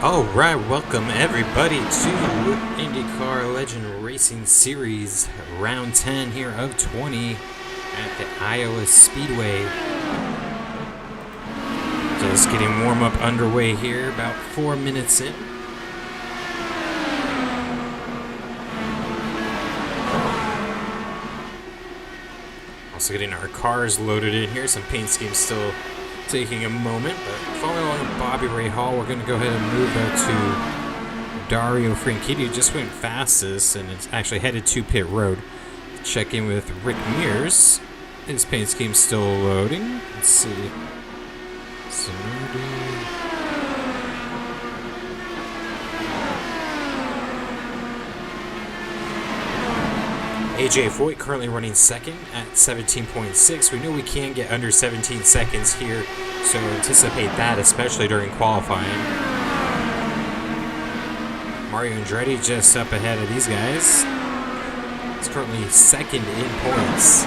All right, welcome everybody to Indycar Legend Racing Series Round 10 here of 20 at the Iowa Speedway. Just getting warm-up underway here, about 4 minutes in. Also getting our cars loaded in here, some paint schemes still taking a moment, but following along with Bobby Ray Hall, we're going to go ahead and move out to Dario Franchitti, who just went fastest, and it's actually headed to pit road. Check in with Rick Mears. His paint scheme's still loading. Let's see. AJ Foyt currently running second at 17.6. We know we can get under 17 seconds here, so anticipate that, especially during qualifying. Mario Andretti just up ahead of these guys. He's currently second in points.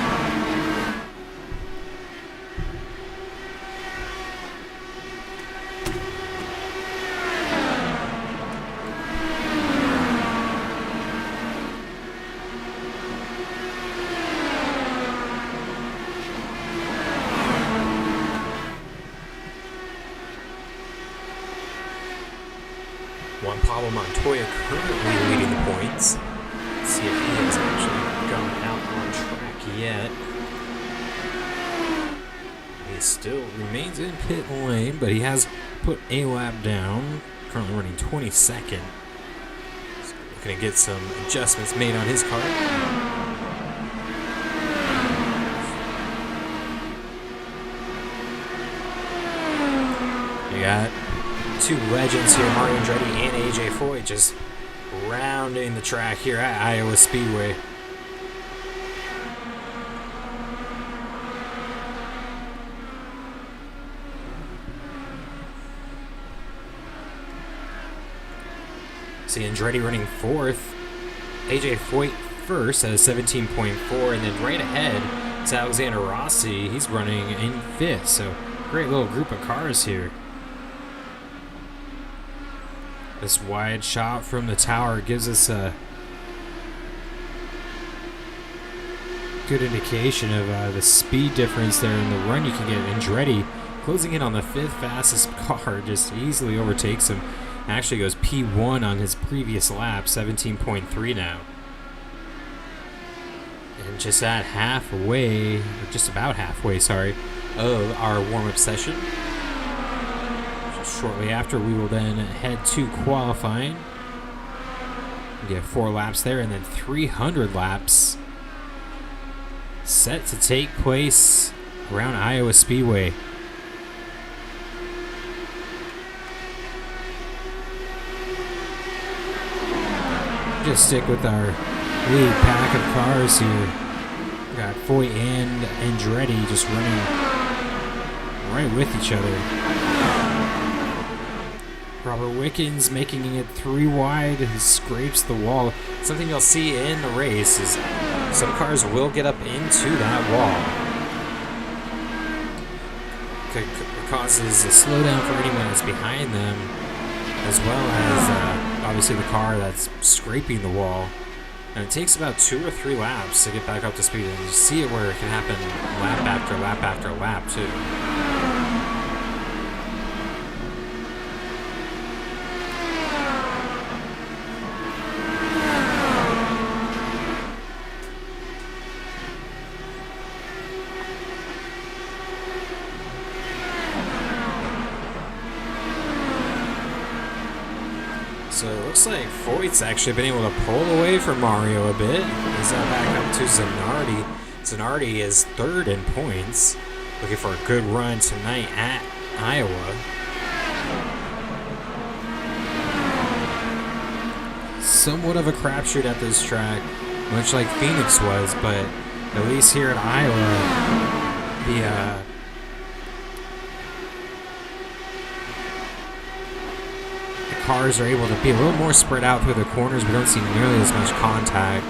Juan Pablo Montoya currently leading the points. Let's see if he has actually gone out on track yet. He still remains in pit lane, but he has put a lap down. Currently running 22nd. So looking to get some adjustments made on his car. You got two legends here, Mario Andretti and AJ Foyt, just rounding the track here at Iowa Speedway. See Andretti running fourth, AJ Foyt first at a 17.4, and then right ahead it's Alexander Rossi. He's running in fifth, so great little group of cars here. This wide shot from the tower gives us a good indication of the speed difference there in the run you can get. Andretti closing in on the fifth fastest car, just easily overtakes him. Actually goes P1 on his previous lap, 17.3 now. And just at halfway, or just about halfway, sorry, of our warm-up session. Shortly after, we will then head to qualifying. We get 4 laps there, and then 300 laps set to take place around Iowa Speedway. Just stick with our lead pack of cars here. We got Foyt and Andretti just running right with each other. Robert Wickens making it 3 wide, he scrapes the wall. Something you'll see in the race is some cars will get up into that wall. It causes a slowdown for anyone that's behind them, as well as obviously the car that's scraping the wall. And it takes about 2 or 3 laps to get back up to speed, and you see it where it can happen lap after lap after lap too. So it looks like Foyt's actually been able to pull away from Mario a bit. He's back up to Zanardi. Zanardi is 3rd in points. Looking for a good run tonight at Iowa. Somewhat of a crapshoot at this track, much like Phoenix was, but at least here at Iowa, the cars are able to be a little more spread out through the corners. We don't see nearly as much contact,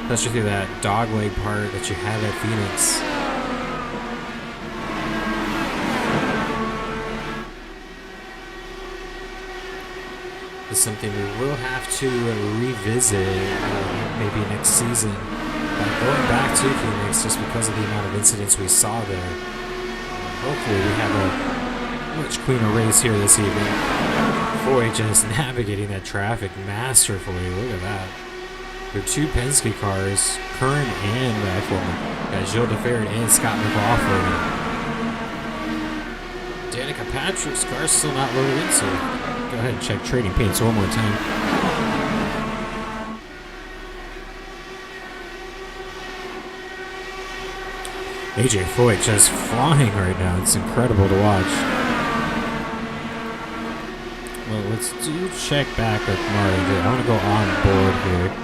especially through that dogleg part that you have at Phoenix. is something we will have to revisit maybe next season. Going back to Phoenix just because of the amount of incidents we saw there. Hopefully we have a much cleaner race here this evening. Foyt just navigating that traffic masterfully. Look at that. There are two Penske cars, current and former. Got Gilles DeFerrin and Scott McLaughlin. Danica Patrick's car's still not loaded in, so go ahead and check trading paints one more time. AJ Foyt just flying right now. It's incredible to watch. Well, let's do check back with Mario Andretti. I want to go on board here.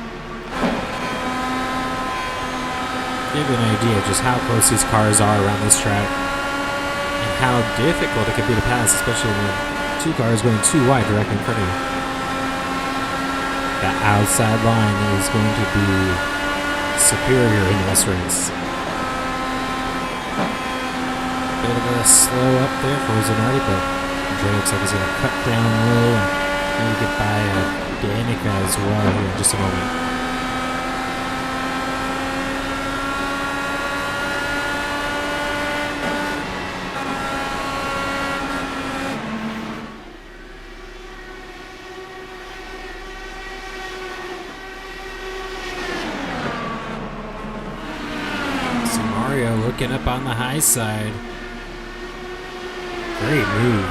Give you an idea of just how close these cars are around this track and how difficult it can be to pass, especially when two cars going too wide directly in front of you. That outside line is going to be superior in this race. Bit of a slow up there for Zanardi, but Andre looks like he's going to cut down low and maybe get by Danica as well here in just a moment. See Mario looking up on the high side. Great move.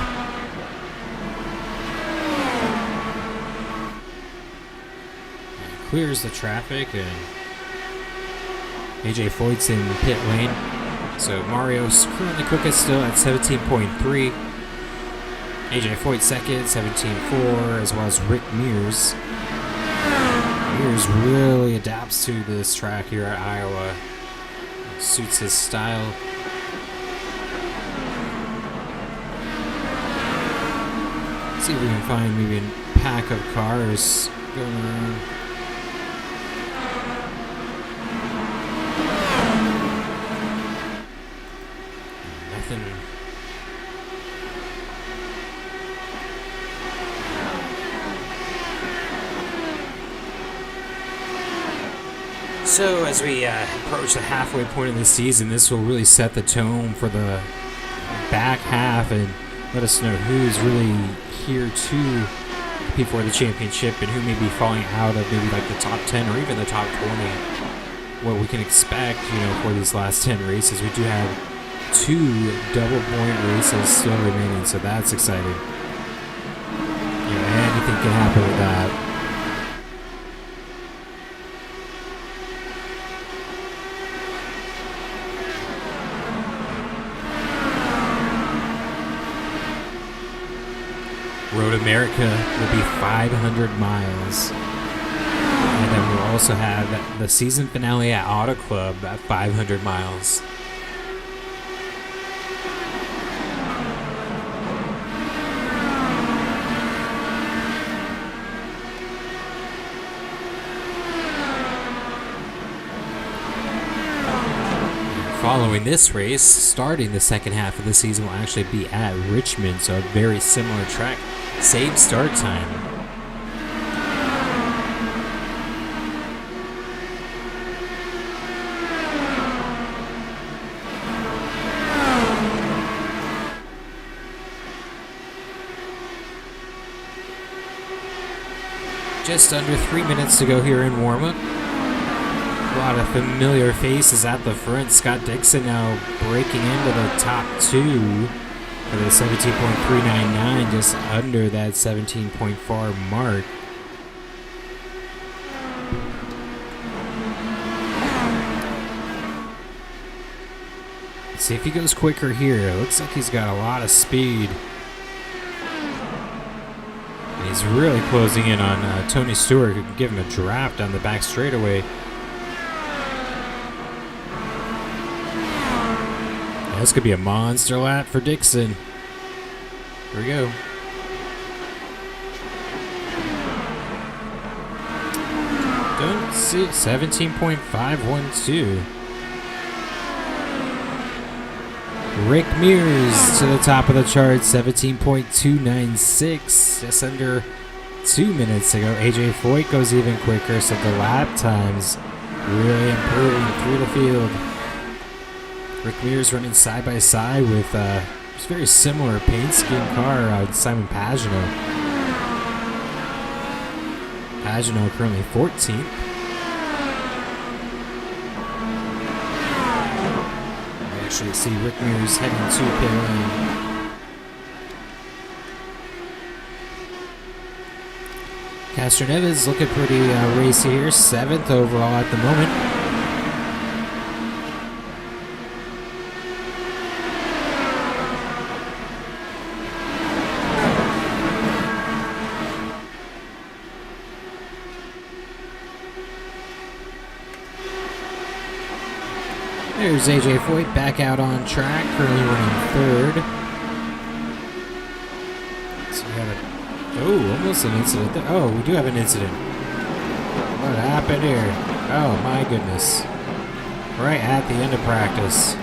Clears the traffic, and AJ Foyt's in the pit lane. So Mario's currently quickest still at 17.3. AJ Foyt second, 17.4, as well as Rick Mears. Mears really adapts to this track here at Iowa. It suits his style. See if we can find maybe a pack of cars going around. Nothing. So as we approach the halfway point of the season, this will really set the tone for the back half and let us know who's really here to compete for the championship and who may be falling out of maybe like the top 10 or even the top 20. What we can expect, for these last 10 races. We do have 2 double point races still remaining, so that's exciting. Anything can happen with that. Road America will be 500 miles. And then we'll also have the season finale at Auto Club at 500 miles. Following this race, starting the second half of the season will actually be at Richmond, so a very similar track. Same start time. Just under 3 minutes to go here in warm-up. A lot of familiar faces at the front. Scott Dixon now breaking into the top 2 for the 17.399, just under that 17.4 mark. Let's see if he goes quicker here. Looks like he's got a lot of speed. And he's really closing in on Tony Stewart, who can give him a draft on the back straightaway. This could be a monster lap for Dixon. Here we go. Don't see it. 17.512. Rick Mears to the top of the chart. 17.296. Just under 2 minutes to go. AJ Foyt goes even quicker, so the lap times really improving through the field. Rick Mears running side by side with it's very similar paint scheme car, Simon Pagenaud. Pagenaud currently 14th. I actually see Rick Mears heading to pit lane. Castroneves looking pretty racy here, 7th overall at the moment. There's AJ Foyt back out on track, currently running 3rd. So we have almost an incident there. Oh, we do have an incident. What happened here? Oh my goodness. Right at the end of practice.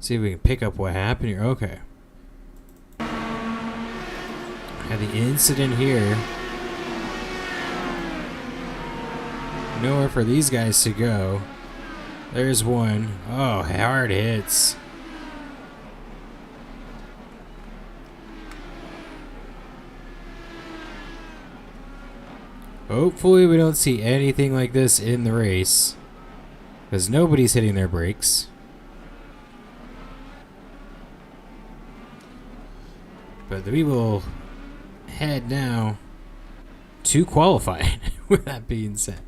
See if we can pick up what happened here. Okay. Had the incident here. Nowhere for these guys to go. There's one. Oh, hard hits. Hopefully we don't see anything like this in the race, because nobody's hitting their brakes. But we will head now to qualifying. With that being said,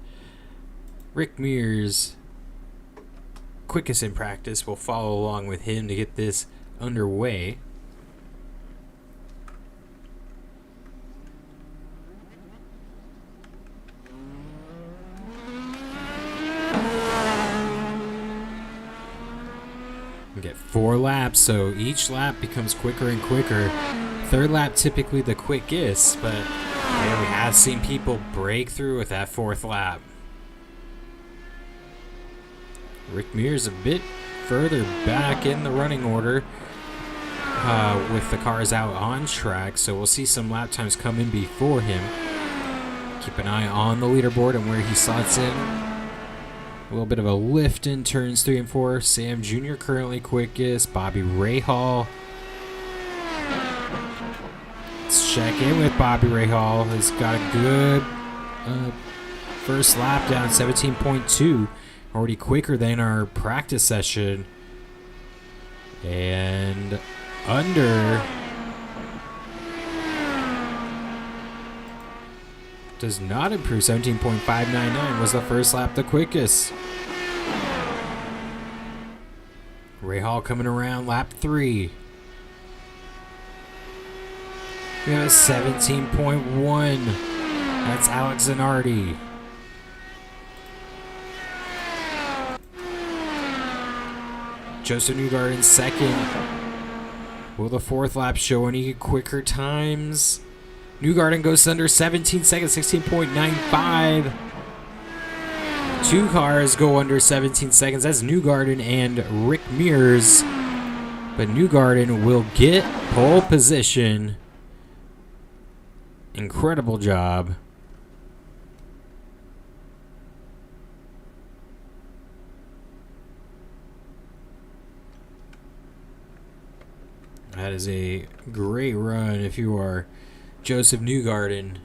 Rick Mears, quickest in practice, will follow along with him to get this underway. Get 4 laps, so each lap becomes quicker and quicker. 3rd lap typically the quickest, but yeah, we have seen people break through with that 4th lap. Rick Mears a bit further back in the running order with the cars out on track, so we'll see some lap times come in before him. Keep an eye on the leaderboard and where he slots in. A little bit of a lift in turns 3 and 4. Sam Jr. currently quickest. Bobby Rahal. Let's check in with Bobby Rahal. He's got a good first lap down, 17.2. Already quicker than our practice session. And under. Does not improve. 17.599 was the first lap the quickest. Rahal coming around lap 3. We have a 17.1. That's Alex Zanardi. Joseph Newgarden 2nd. Will the 4th lap show any quicker times? Newgarden goes under 17 seconds, 16.95. 2 cars go under 17 seconds. That's Newgarden and Rick Mears. But Newgarden will get pole position. Incredible job. That is a great run if you are Joseph Newgarden.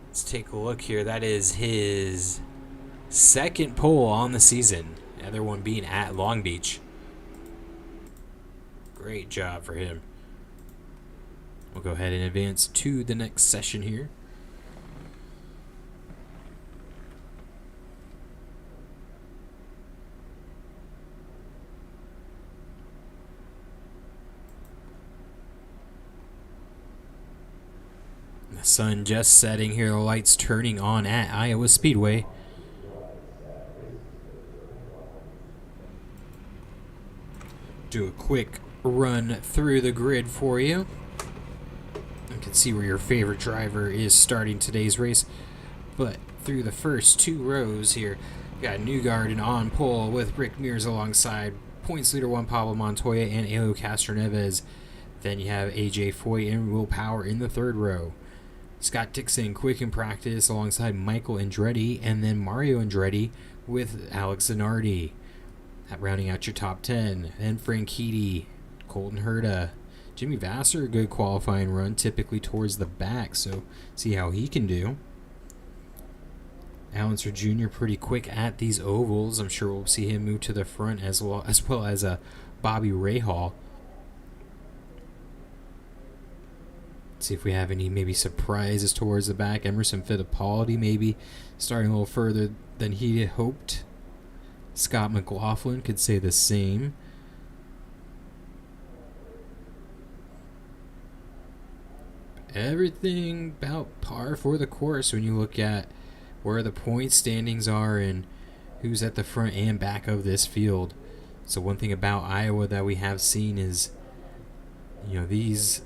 Let's take a look here. That is his 2nd pole on the season. The other one being at Long Beach. Great job for him. We'll go ahead and advance to the next session here. The sun just setting here, the lights turning on at Iowa Speedway. Do a quick run through the grid for you. You can see where your favorite driver is starting today's race. But through the first 2 rows here, you got Newgarden on pole with Rick Mears alongside points leader Juan Pablo Montoya and Helio Castroneves. Then you have AJ Foyt and Will Power in the third row. Scott Dixon, quick in practice, alongside Michael Andretti, and then Mario Andretti with Alex Zanardi. Rounding out your top 10. Then Franchitti, Colton Herta, Jimmy Vasser, a good qualifying run, typically towards the back, so see how he can do. Allenser Jr. pretty quick at these ovals. I'm sure we'll see him move to the front as well as Bobby Rahal. See if we have any maybe surprises towards the back. Emerson Fittipaldi maybe starting a little further than he had hoped. Scott McLaughlin could say the same. Everything about par for the course when you look at where the point standings are and who's at the front and back of this field. So one thing about Iowa that we have seen is, these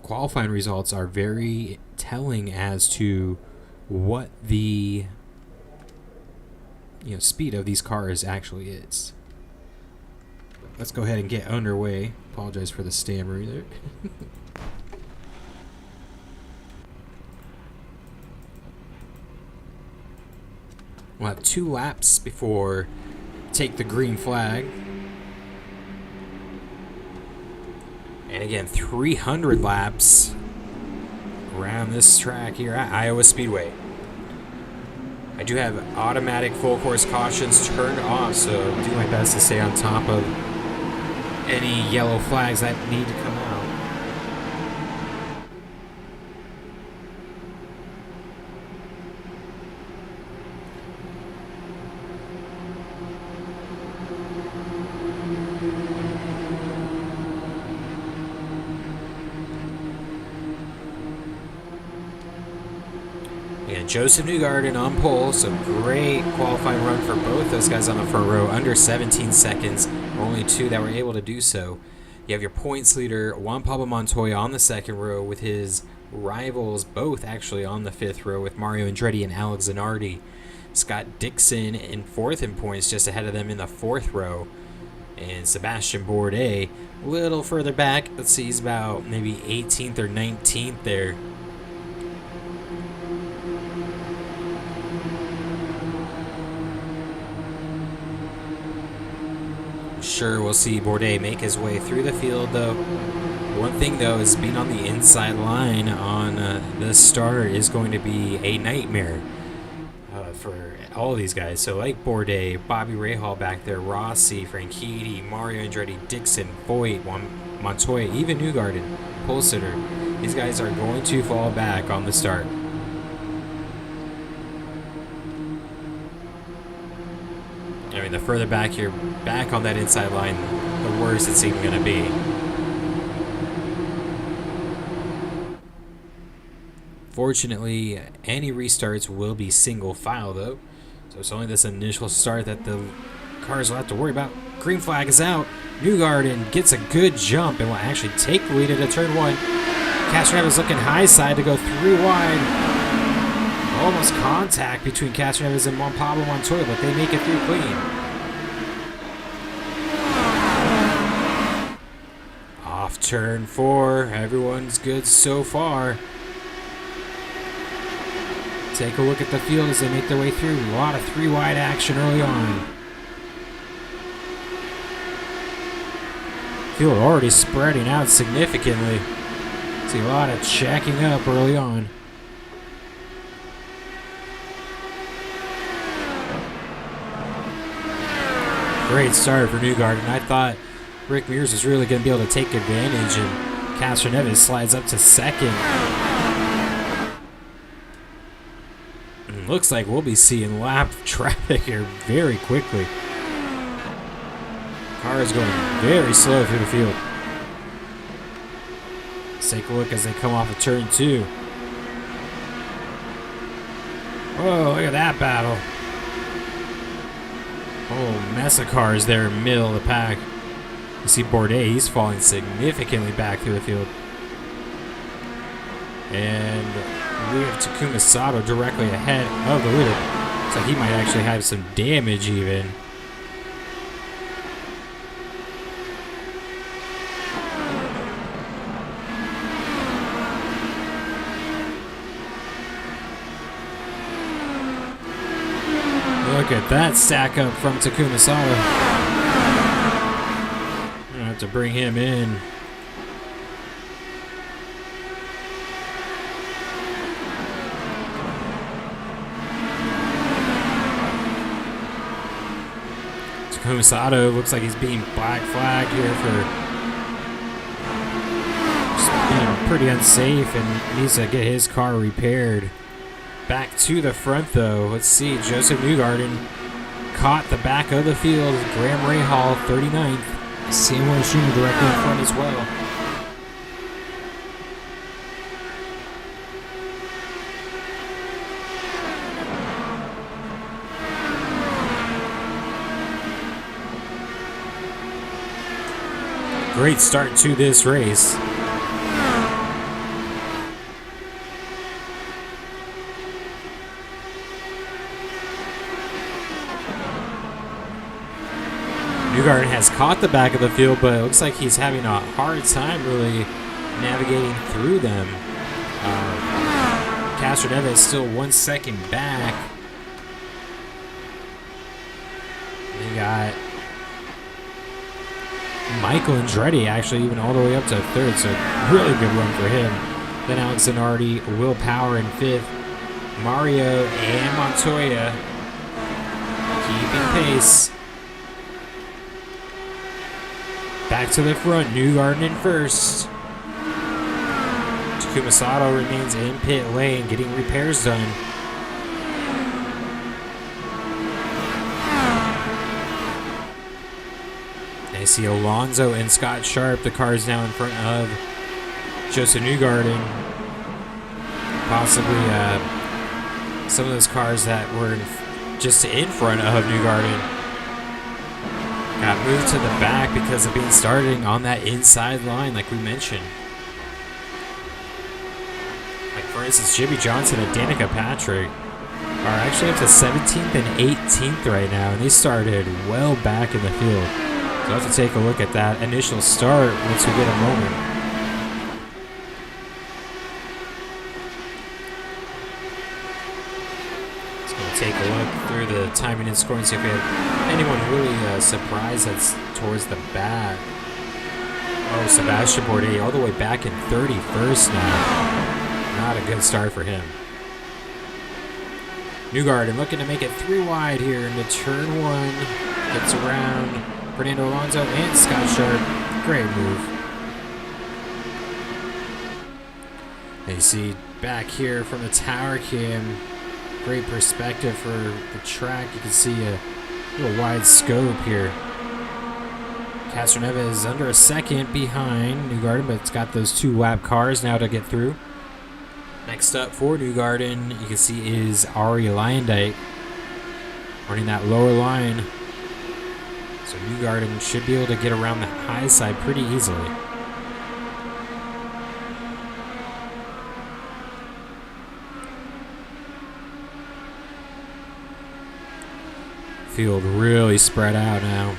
qualifying results are very telling as to what the speed of these cars actually is. Let's go ahead and get underway. Apologize for the stammer there. We'll have 2 laps before take the green flag. And again, 300 laps around this track here at Iowa Speedway. I do have automatic full course cautions turned off, so I'll do my best to stay on top of any yellow flags that need to come out. And Joseph Newgarden on pole, so great qualifying run for both those guys on the front row, under 17 seconds, only 2 that were able to do so. You have your points leader, Juan Pablo Montoya, on the second row with his rivals both actually on the 5th row with Mario Andretti and Alex Zanardi. Scott Dixon in 4th in points, just ahead of them in the 4th row. And Sebastian Bourdais a little further back. Let's see, he's about maybe 18th or 19th there. Sure, we'll see Bourdais make his way through the field, though. One thing, though, is being on the inside line on the start is going to be a nightmare for all of these guys. So, like Bourdais, Bobby Rahal back there, Rossi, Franchitti, Mario Andretti, Dixon, Foyt, Montoya, even Newgarden, pole sitter. These guys are going to fall back on the start. I mean, the further back you're back on that inside line, the worse it's even going to be. Fortunately, any restarts will be single file, though. So it's only this initial start that the cars will have to worry about. Green flag is out. Newgarden gets a good jump and will actually take the lead into turn 1. Castroneves looking high side to go 3 wide. Almost contact between Castroneves and Juan Pablo Montoya, but they make it through clean. Off turn 4. Everyone's good so far. Take a look at the field as they make their way through. A lot of 3 wide action early on. Field already spreading out significantly. See a lot of checking up early on. Great start for Newgarden. I thought Rick Mears was really going to be able to take advantage, and Castroneves slides up to 2nd. And looks like we'll be seeing lap traffic here very quickly. Car is going very slow through the field. Let's take a look as they come off of turn 2. Whoa, look at that battle. Oh, mess of cars there in the middle of the pack. You see Bourdais, he's falling significantly back through the field. And we have Takuma Sato directly ahead of the leader. So he might actually have some damage even. Look at that stack up from Takuma Sato. I'm gonna have to bring him in. Takuma Sato looks like he's being black flagged here for just being pretty unsafe and needs to get his car repaired. Back to the front though. Let's see. Joseph Newgarden caught the back of the field. Graham Rahal, 39th. Sam Hornish Jr. directly in front as well. Great start to this race. Newgarden has caught the back of the field, but it looks like he's having a hard time really navigating through them. Castroneves is still 1 second back. They got Michael Andretti actually even all the way up to third, so really good run for him. Then Alex Zanardi, Will Power in fifth. Mario and Montoya keeping pace. Back to the front, Newgarden in first. Takuma Sato remains in pit lane, getting repairs done. I see Alonso and Scott Sharp. The car is now in front of Joseph Newgarden. Possibly some of those cars that were just in front of Newgarden got moved to the back because of being starting on that inside line like we mentioned. Like for instance, Jimmy Johnson and Danica Patrick are actually up to 17th and 18th right now, and they started well back in the field. So I'll have to take a look at that initial start once we get a moment. Just going to take a look through the timing and scoring, see if we have anyone really surprised that's towards the back. Oh, Sebastian Bourdais all the way back in 31st now. Not a good start for him. Newgarden looking to make it 3 wide here into turn 1. Gets around Fernando Alonso and Scott Sharp. Great move. And you see back here from the tower cam, great perspective for the track. You can see a little wide scope here. Castroneves is under a second behind Newgarden, but it's got those 2 lap cars now to get through. Next up for Newgarden, you can see is Ari Leyendijk running that lower line. So Newgarden should be able to get around the high side pretty easily. Field really spread out now.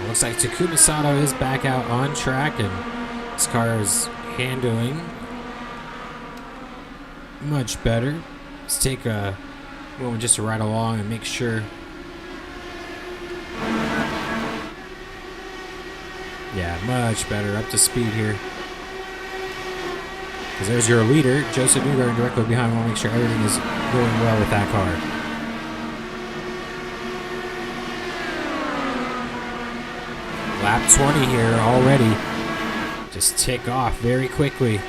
It looks like Takuma Sato is back out on track, and his car is handling much better. Let's take a moment just to ride along and make sure. Yeah, much better, up to speed here. Because there's your leader, Joseph Newgarden, directly behind. We'll make sure everything is going well with that car. Lap 20 here already. Just tick off very quickly.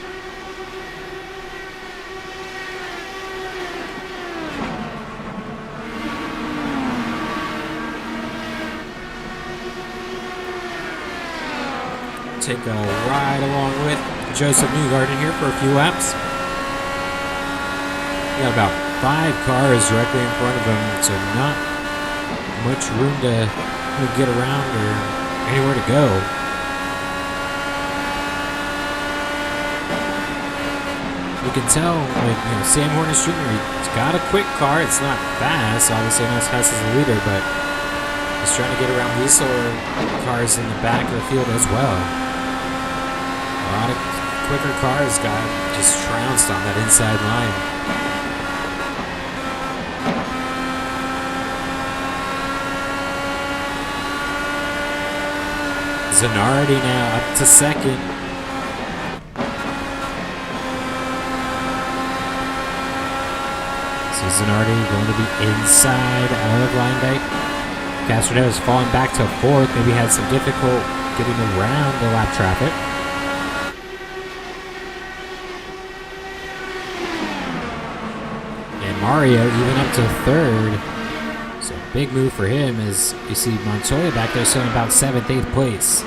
Take a ride along with Joseph Newgarden here for a few laps. We got about 5 cars directly in front of him, so not much room to get around or anywhere to go. You can tell, like, Sam Hornish Jr., he's got a quick car. It's not fast, obviously not as fast as the leader, but he's trying to get around these slower cars in the back of the field as well. A lot of quicker cars got just trounced on that inside line. Zanardi now up to second. So Zanardi going to be inside of Lindike. Castronetto is falling back to fourth. Maybe had some difficult getting around the lap traffic. And Mario even up to third. So big move for him as you see Montoya back there showing about 7th, 8th place.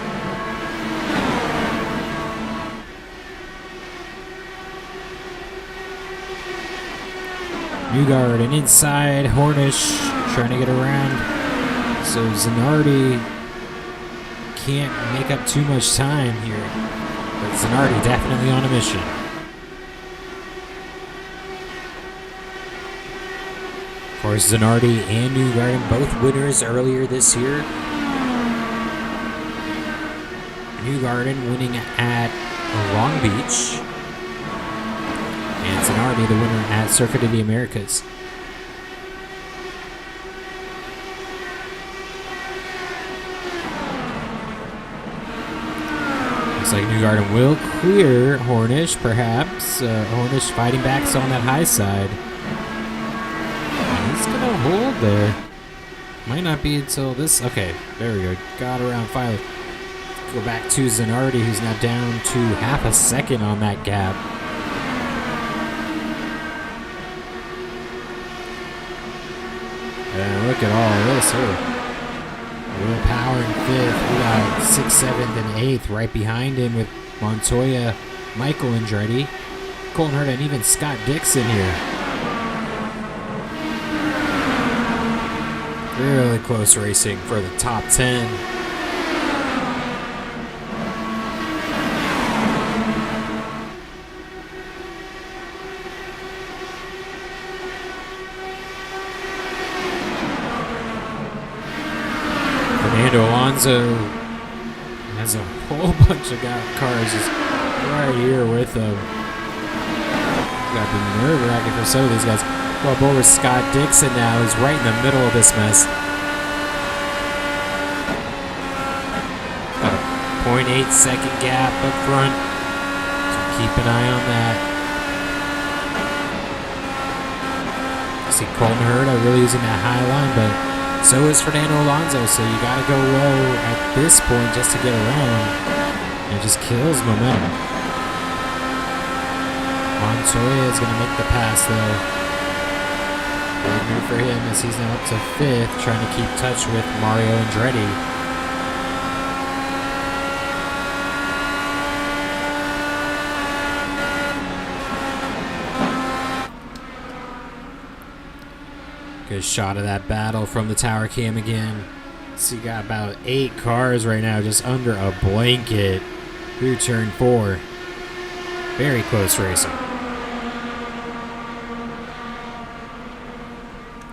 Newgard and inside Hornish trying to get around. So Zanardi can't make up too much time here. But Zanardi definitely on a mission. Of course, Zanardi and Newgarden both winners earlier this year. Newgarden winning at Long Beach. And Zanardi the winner at Circuit of the Americas. Looks like Newgarden will clear Hornish, perhaps. Hornish fighting back, so on that high side. He's going to hold there. Might not be until this. Okay, there we go. Got around finally. Go back to Zanardi, who's now down to half a second on that gap. And look at all this here. Will Power in 5th. We got 6th, 7th, and 8th right behind him with Montoya, Michael Andretti, Colton Herta, and even Scott Dixon here. Really close racing for the top 10. Fernando Alonso has a whole bunch of cars just right here with him. Got to be nerve-wracking for some of these guys. Well, over Scott Dixon now is right in the middle of this mess. Got a 0.8 second gap up front, so keep an eye on that. You see Colton Herta really using that high line, but so is Fernando Alonso, so you got to go low at this point just to get around. And it just kills momentum. Montoya is going to make the pass, though. Good move for him as he's now up to 5th, trying to keep touch with Mario Andretti. Good shot of that battle from the tower cam again. So you got about 8 cars right now just under a blanket through turn 4. Very close racing.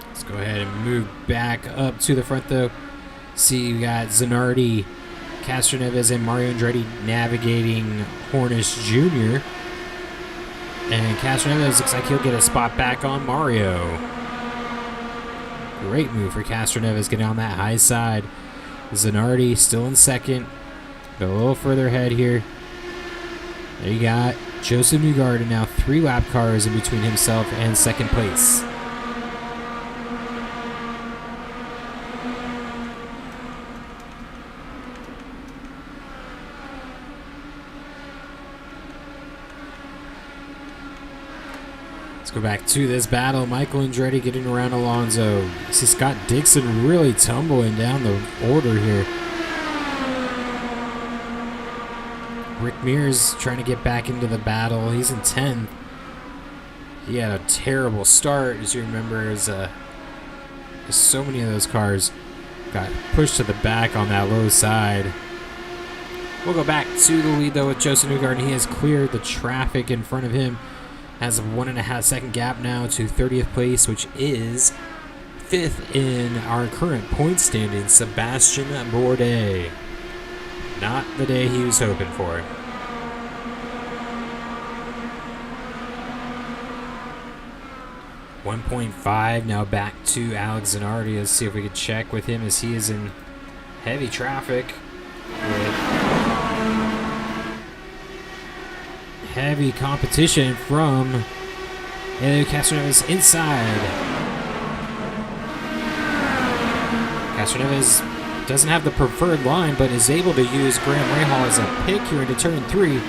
Let's go ahead and move back up to the front though. See, you got Zanardi, Castroneves, and Mario Andretti navigating Hornish Jr. And Castroneves looks like he'll get a spot back on Mario. Great move for Castroneves getting on that high side. Zanardi still in second. But a little further ahead here. There you got Joseph Newgarden now 3 lap cars in between himself and second place. Go back to this battle. Michael Andretti getting around Alonso. You see Scott Dixon really tumbling down the order here. Rick Mears trying to get back into the battle. He's in 10th. He had a terrible start, as you remember, as so many of those cars got pushed to the back on that low side. We'll go back to the lead, though, with Joseph Newgarden. He has cleared the traffic in front of him. Has a 1.5 second gap now to 30th place, which is 5th in our current point standing. Sebastian Bourdais. Not the day he was hoping for. .5 now back to Alex Zanardi. Let's see if we can check with him as he is in heavy traffic with heavy competition from Helio Castroneves inside. Castroneves doesn't have the preferred line, but is able to use Graham Rahal as a pick here into turn 3.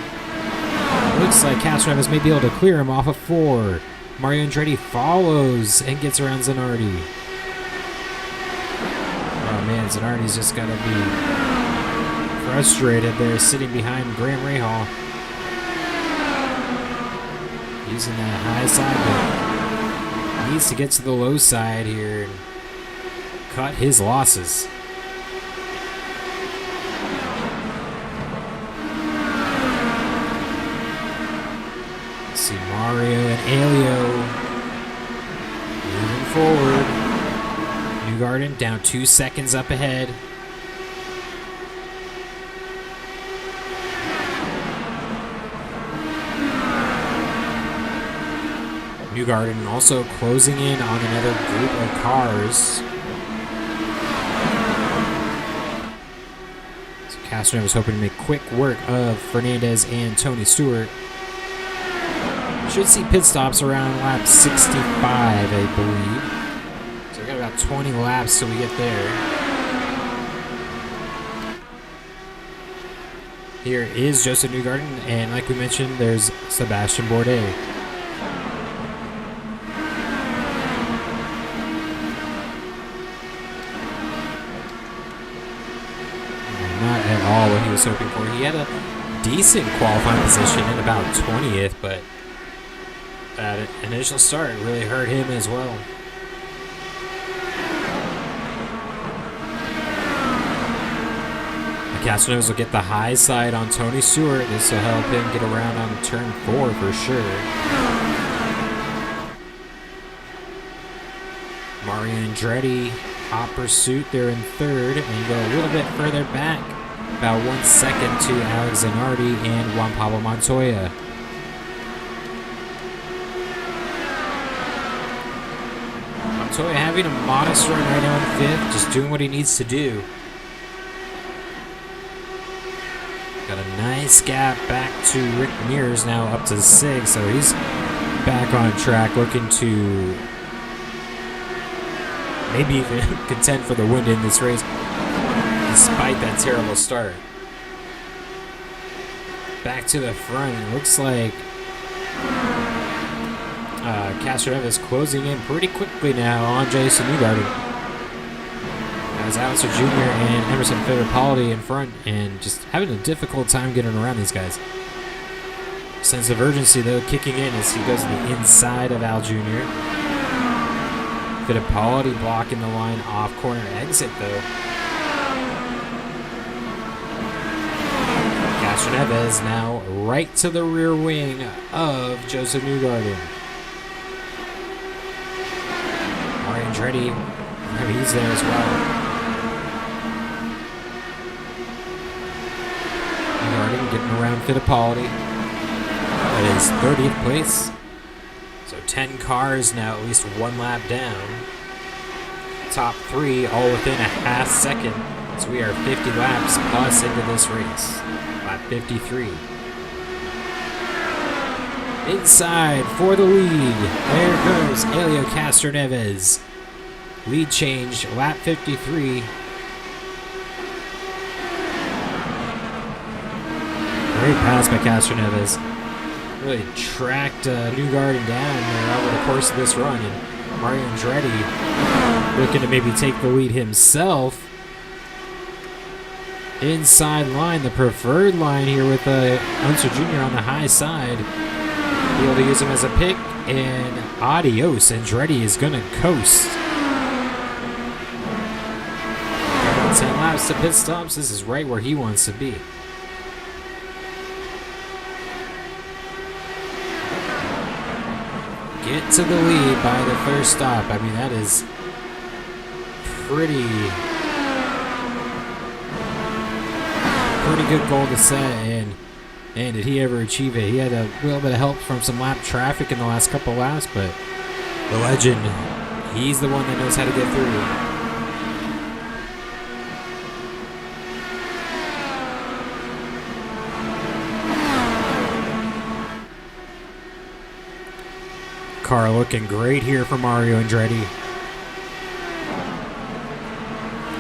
Looks like Castroneves may be able to clear him off of 4. Mario Andretti follows and gets around Zanardi. Oh man, Zanardi's just got to be frustrated there, sitting behind Graham Rahal. Using that high side, but needs to get to the low side here and cut his losses. Let's see Mario and Helio moving forward. Newgarden down 2 seconds up ahead. Newgarden also closing in on another group of cars. So Castroneves was hoping to make quick work of Fernandez and Tony Stewart. Should see pit stops around lap 65, I believe. So we got about 20 laps till we get there. Here is Joseph Newgarden, and like we mentioned, there's Sebastian Bourdais. Not at all what he was hoping for. He had a decent qualifying position at about 20th, but that initial start really hurt him as well. Castroneves will get the high side on Tony Stewart. This will help him get around on turn 4 for sure. Mario Andretti, hot pursuit there in 3rd, and go a little bit further back, about 1 second to Alex Zanardi and Juan Pablo Montoya. Montoya having a modest run right now in 5th, just doing what he needs to do. Got a nice gap back to Rick Mears now up to 6th, so he's back on track, looking to maybe even contend for the win in this race, despite that terrible start. Back to the front, it looks like Castroneves closing in pretty quickly now on Jason Newgarden. As Alistair Jr. and Emerson Fittipaldi in front, and just having a difficult time getting around these guys. Sense of urgency, though, kicking in as he goes to the inside of Al Jr. Fittipaldi blocking the line off corner exit, though. Castroneves now right to the rear wing of Joseph Newgarden. Mario Andretti, he's there as well. Newgarden getting around Fittipaldi. That is 30th place. So 10 cars now, at least 1 lap down. Top 3 all within a half second. So we are 50 laps plus into this race. Lap 53. Inside for the lead. There goes Helio Castroneves. Lead change, lap 53. Great pass by Castroneves. Really tracked Newgarden down there over the course of this run. And Mario Andretti looking to maybe take the lead himself. Inside line, the preferred line here with Unser Jr. on the high side. Be able to use him as a pick, and adios. Andretti is going to coast. About 10 laps to pit stops. This is right where he wants to be. Get to the lead by the first stop. I mean, that is pretty good goal to set, and did he ever achieve it? He had a little bit of help from some lap traffic in the last couple laps, but the legend, he's the one that knows how to get through. car looking great here for Mario Andretti.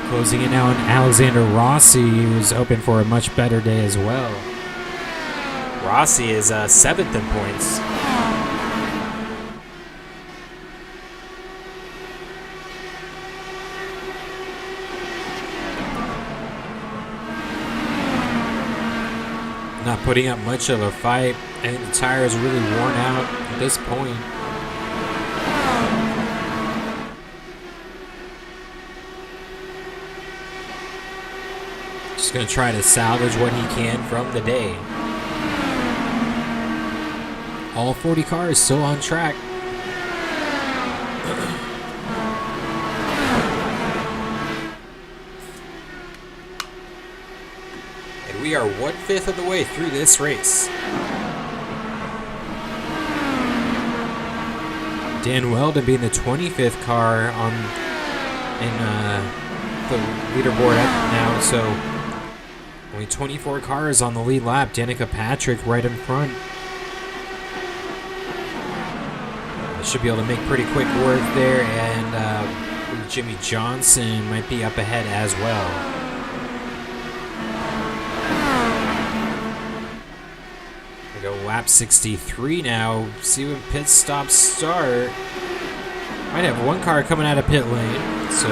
Closing in now on Alexander Rossi, who's hoping for a much better day as well. Rossi is 7th in points. Not putting up much of a fight. I think the tire is really worn out at this point. Just going to try to salvage what he can from the day. All 40 cars still on track. And we are 1/5 of the way through this race. Dan Weldon being the 25th car in the leaderboard up now, so only 24 cars on the lead lap. Danica Patrick right in front. Should be able to make pretty quick work there, and Jimmy Johnson might be up ahead as well. We go lap 63 now. See when pit stops start. Might have one car coming out of pit lane, so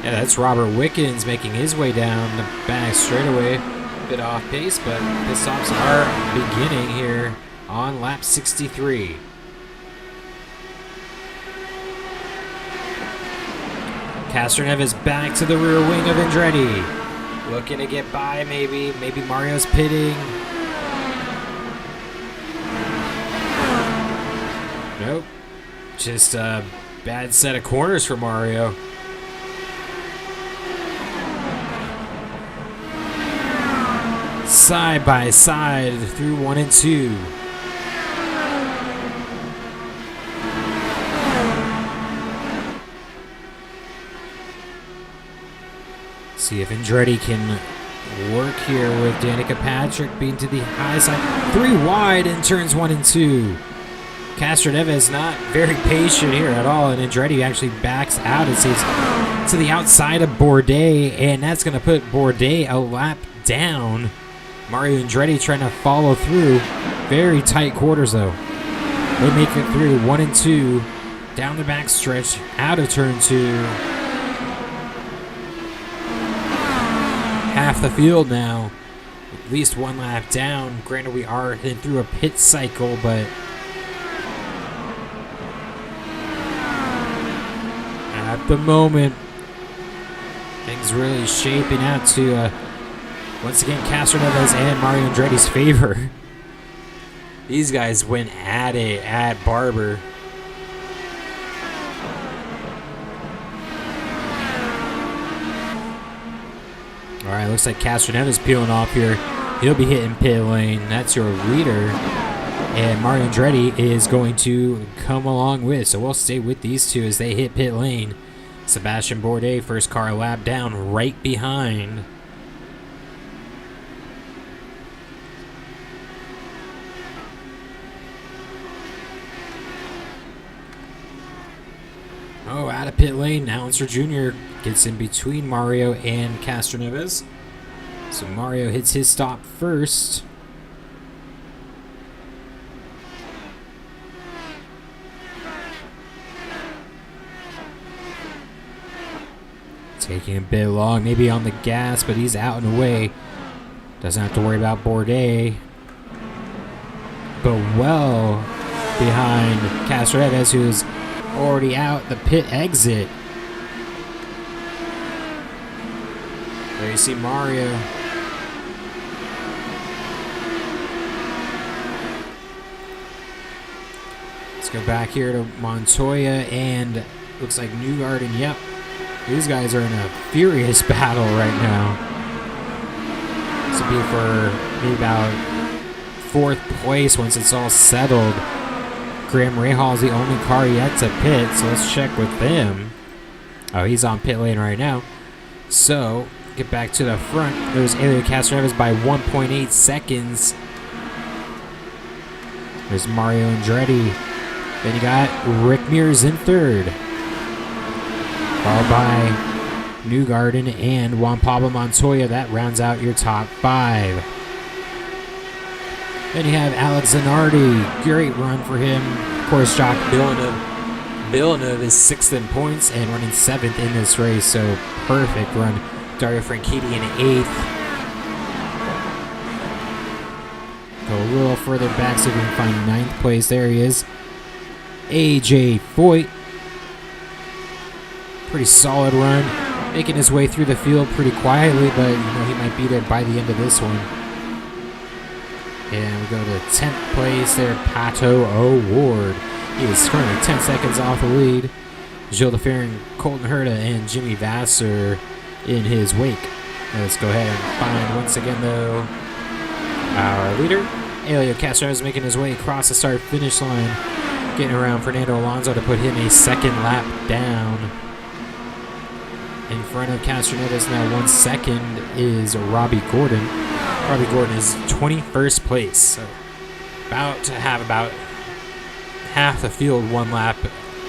yeah, that's Robert Wickens making his way down the back straightaway. A bit off pace, but pit stops are beginning here on lap 63. Castroneves is back to the rear wing of Andretti. Looking to get by, maybe. Maybe Mario's pitting. Nope. Just a bad set of corners for Mario. Side by side through 1 and 2. See if Andretti can work here with Danica Patrick being to the high side. 3 wide in turns 1 and 2. Castroneves not very patient here at all, and Andretti actually backs out, it seems, to the outside of Bourdais, and that's going to put Bourdais a lap down. Mario Andretti trying to follow through. Very tight quarters, though. They make it through 1 and 2, down the back stretch, out of turn 2. Half the field now, at least 1 lap down. Granted, we are through a pit cycle, but at the moment, things really shaping out to, once again, Castroneves and Mario Andretti's favor. These guys went at it at Barber. All right, looks like Castroneves peeling off here. He'll be hitting pit lane. That's your leader. And Mario Andretti is going to come along with. So we'll stay with these two as they hit pit lane. Sebastian Bourdais, first car lap down, right behind. Oh, out of pit lane. Allenser Jr. gets in between Mario and Castroneves. So Mario hits his stop first. Taking a bit long, maybe on the gas, but he's out and away. Doesn't have to worry about Bourdais. But well behind Castroneves, who's already out the pit exit. There you see Mario. Let's go back here to Montoya and looks like Newgarden. Yep, these guys are in a furious battle right now. This will be for maybe about 4th place once it's all settled. Graham Rahal is the only car yet to pit, so let's check with him. Oh, he's on pit lane right now. So, get back to the front. There's Elio Castroneves by 1.8 seconds. There's Mario Andretti. Then you got Rick Mears in third. Followed by Newgarden and Juan Pablo Montoya. That rounds out your top 5. Then you have Alex Zanardi. Great run for him. Of course, Jacques Villeneuve is 6th in points and running 7th in this race. So perfect run. Dario Franchitti in 8th. Go a little further back so we can find 9th place. There he is. AJ Foyt. Pretty solid run. Making his way through the field pretty quietly, but he might be there by the end of this one. And we go to 10th place there, Pato O'Ward. He is currently 10 seconds off the lead. Gilles DeFerrin, Colton Herta, and Jimmy Vasser in his wake. Now let's go ahead and find once again, though, our leader. Elio Castro is making his way across the start-finish line, getting around Fernando Alonso to put him a second lap down. In front of Castro Neves now 1 second is Robbie Gordon. Robbie Gordon is 21st place, so about to have about half the field 1 lap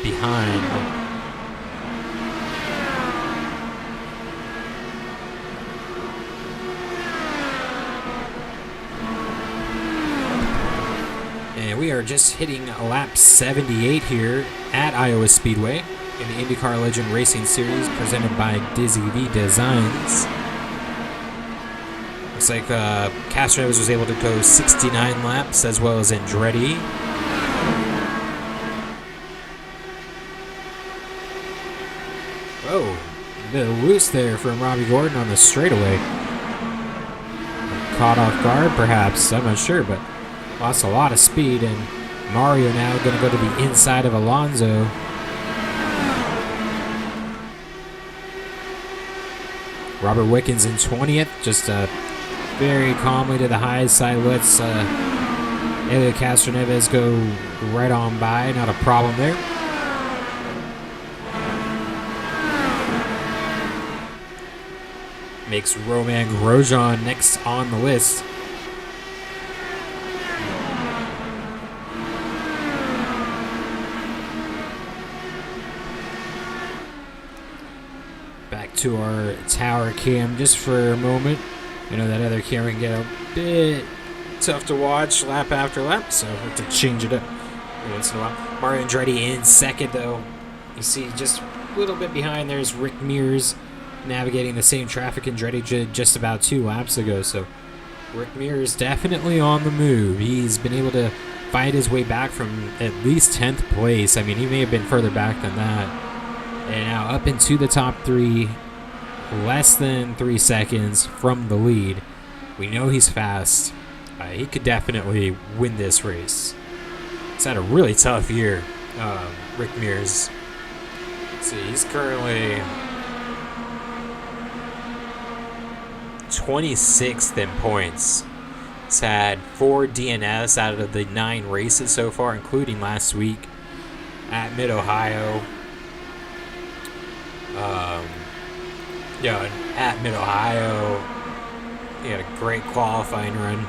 behind. And we are just hitting lap 78 here at Iowa Speedway in the Indycar Legend Racing Series presented by Dizzy V Designs. Looks like Castroneves was able to go 69 laps, as well as Andretti. Oh, a bit loose there from Robbie Gordon on the straightaway. Caught off guard, perhaps. I'm not sure, but lost a lot of speed. And Mario now going to go to the inside of Alonso. Robert Wickens in 20th, just very calmly to the high side. Lets Elio Castroneves go right on by. Not a problem there. Makes Romain Grosjean next on the list. Back to our tower cam just for a moment. That other camera can get a bit tough to watch lap after lap, so I have to change it up once in a while. Mario Andretti in second, though. You see just a little bit behind there's Rick Mears navigating the same traffic Andretti did just about 2 laps ago, so Rick Mears definitely on the move. He's been able to fight his way back from at least 10th place. I mean, he may have been further back than that. And now up into the top 3, less than 3 seconds from the lead. We know he's fast. He could definitely win this race. He's had a really tough year, Rick Mears. Let's see, he's currently 26th in points. He's had 4 DNS out of the 9 races so far, including last week at Mid-Ohio. At Mid-Ohio, he had a great qualifying run.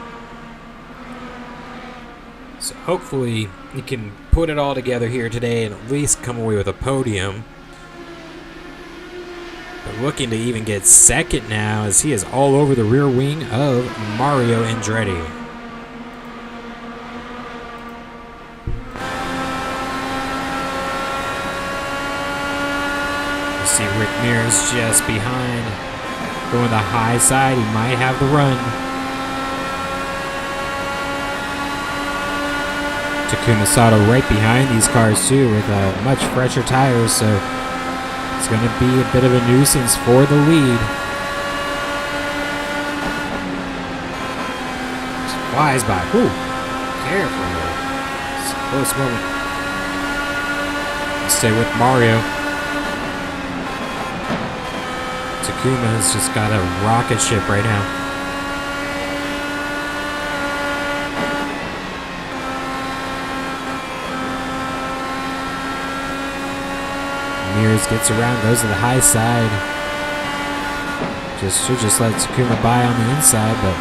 So hopefully he can put it all together here today and at least come away with a podium. But looking to even get second now, as he is all over the rear wing of Mario Andretti. You see Rick Mears just behind, going the high side. He might have the run. Takuma Sato right behind these cars too, with much fresher tires, so it's going to be a bit of a nuisance for the lead. Just flies by. Ooh, careful. It's a close moment. Stay with Mario. Takuma has just got a rocket ship right now. Mears gets around, goes to the high side. Should just let Takuma by on the inside, but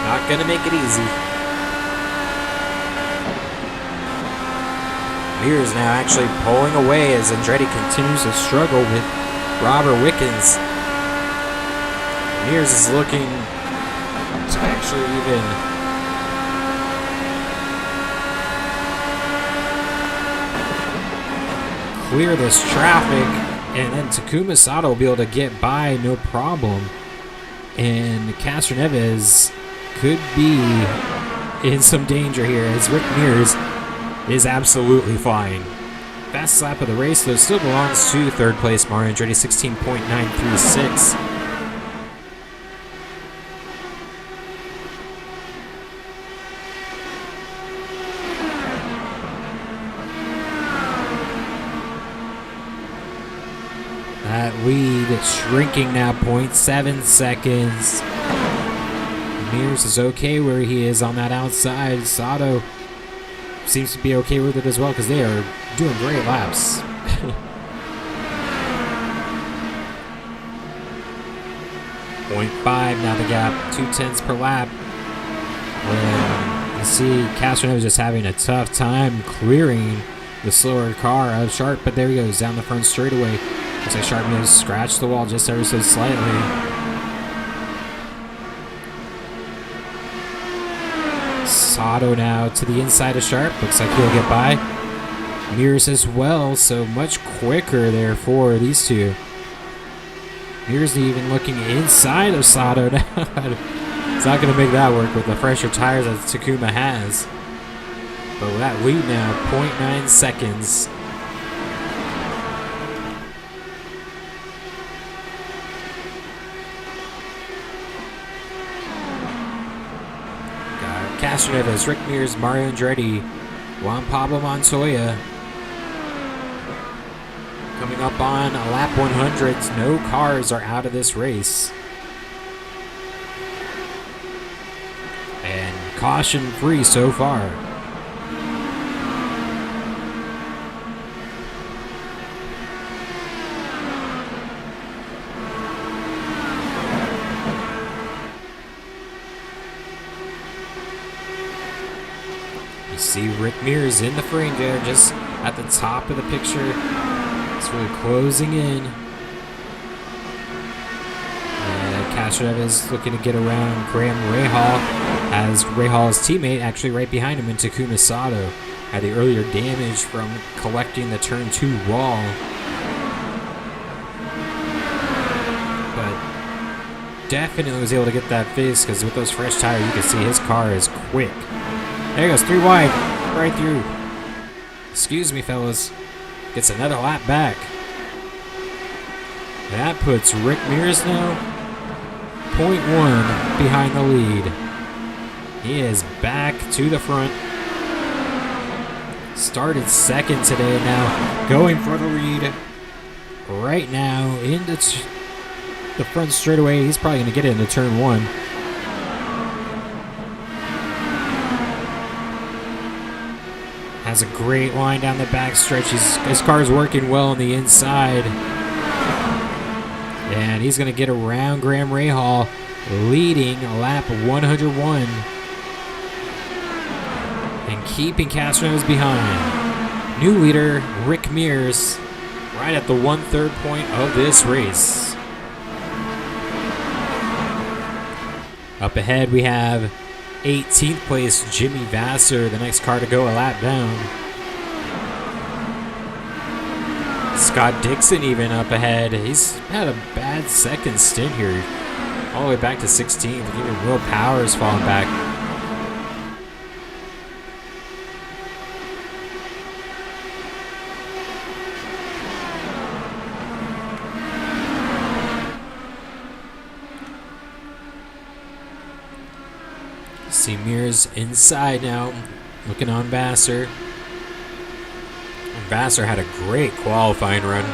not gonna make it easy. Mears now actually pulling away as Andretti continues to struggle with Robert Wickens. Mears is looking to actually even clear this traffic, and then Takuma Sato will be able to get by no problem. And Castroneves could be in some danger here as Rick Mears is absolutely flying. Fastest lap of the race, though, still belongs to third place Mario Andretti, 16.936. That lead shrinking now, 0.7 seconds. Mears is okay where he is on that outside. Sato seems to be okay with it as well because they are doing great laps. .5 now the gap, 0.2 per lap. And you see Castroneves just having a tough time clearing the slower car of Sharp, but there he goes down the front straightaway. Looks like Sharp may have scratched the wall just ever so slightly. Sato now to the inside of Sharp. Looks like he'll get by. Mears as well, so much quicker there for these two. Mears even looking inside of Sato now. It's not going to make that work with the fresher tires that Takuma has. But that lead now, 0.9 seconds. Castroneves, Rick Mears, Mario Andretti, Juan Pablo Montoya. Coming up on lap 100, no cars are out of this race. And caution free so far. You see Rick Mears in the frame there, just at the top of the picture. It's really closing in. And Castroneves looking to get around Graham Rahal, as Rahal's teammate actually right behind him in Takuma Sato had the earlier damage from collecting the turn 2 wall. But definitely was able to get that fixed because with those fresh tires, you can see his car is quick. There he goes, 3 wide, right through. Excuse me, fellas. Gets another lap back. That puts Rick Mears now 0.1 behind the lead. He is back to the front. Started second today now, going for the lead. Right now, into the front straightaway. He's probably going to get it into turn 1. Has a great line down the back stretch. His car is working well on the inside. And he's going to get around Graham Rahal, leading lap 101. And keeping Castroneves behind. New leader, Rick Mears, right at the 1/3 point of this race. Up ahead we have 18th place Jimmy Vasser, the next car to go a lap down. Scott Dixon even up ahead. He's had a bad second stint here. All the way back to 16th. Even Will Powers falling back. See Mears inside now, looking on Vasser. Vasser had a great qualifying run.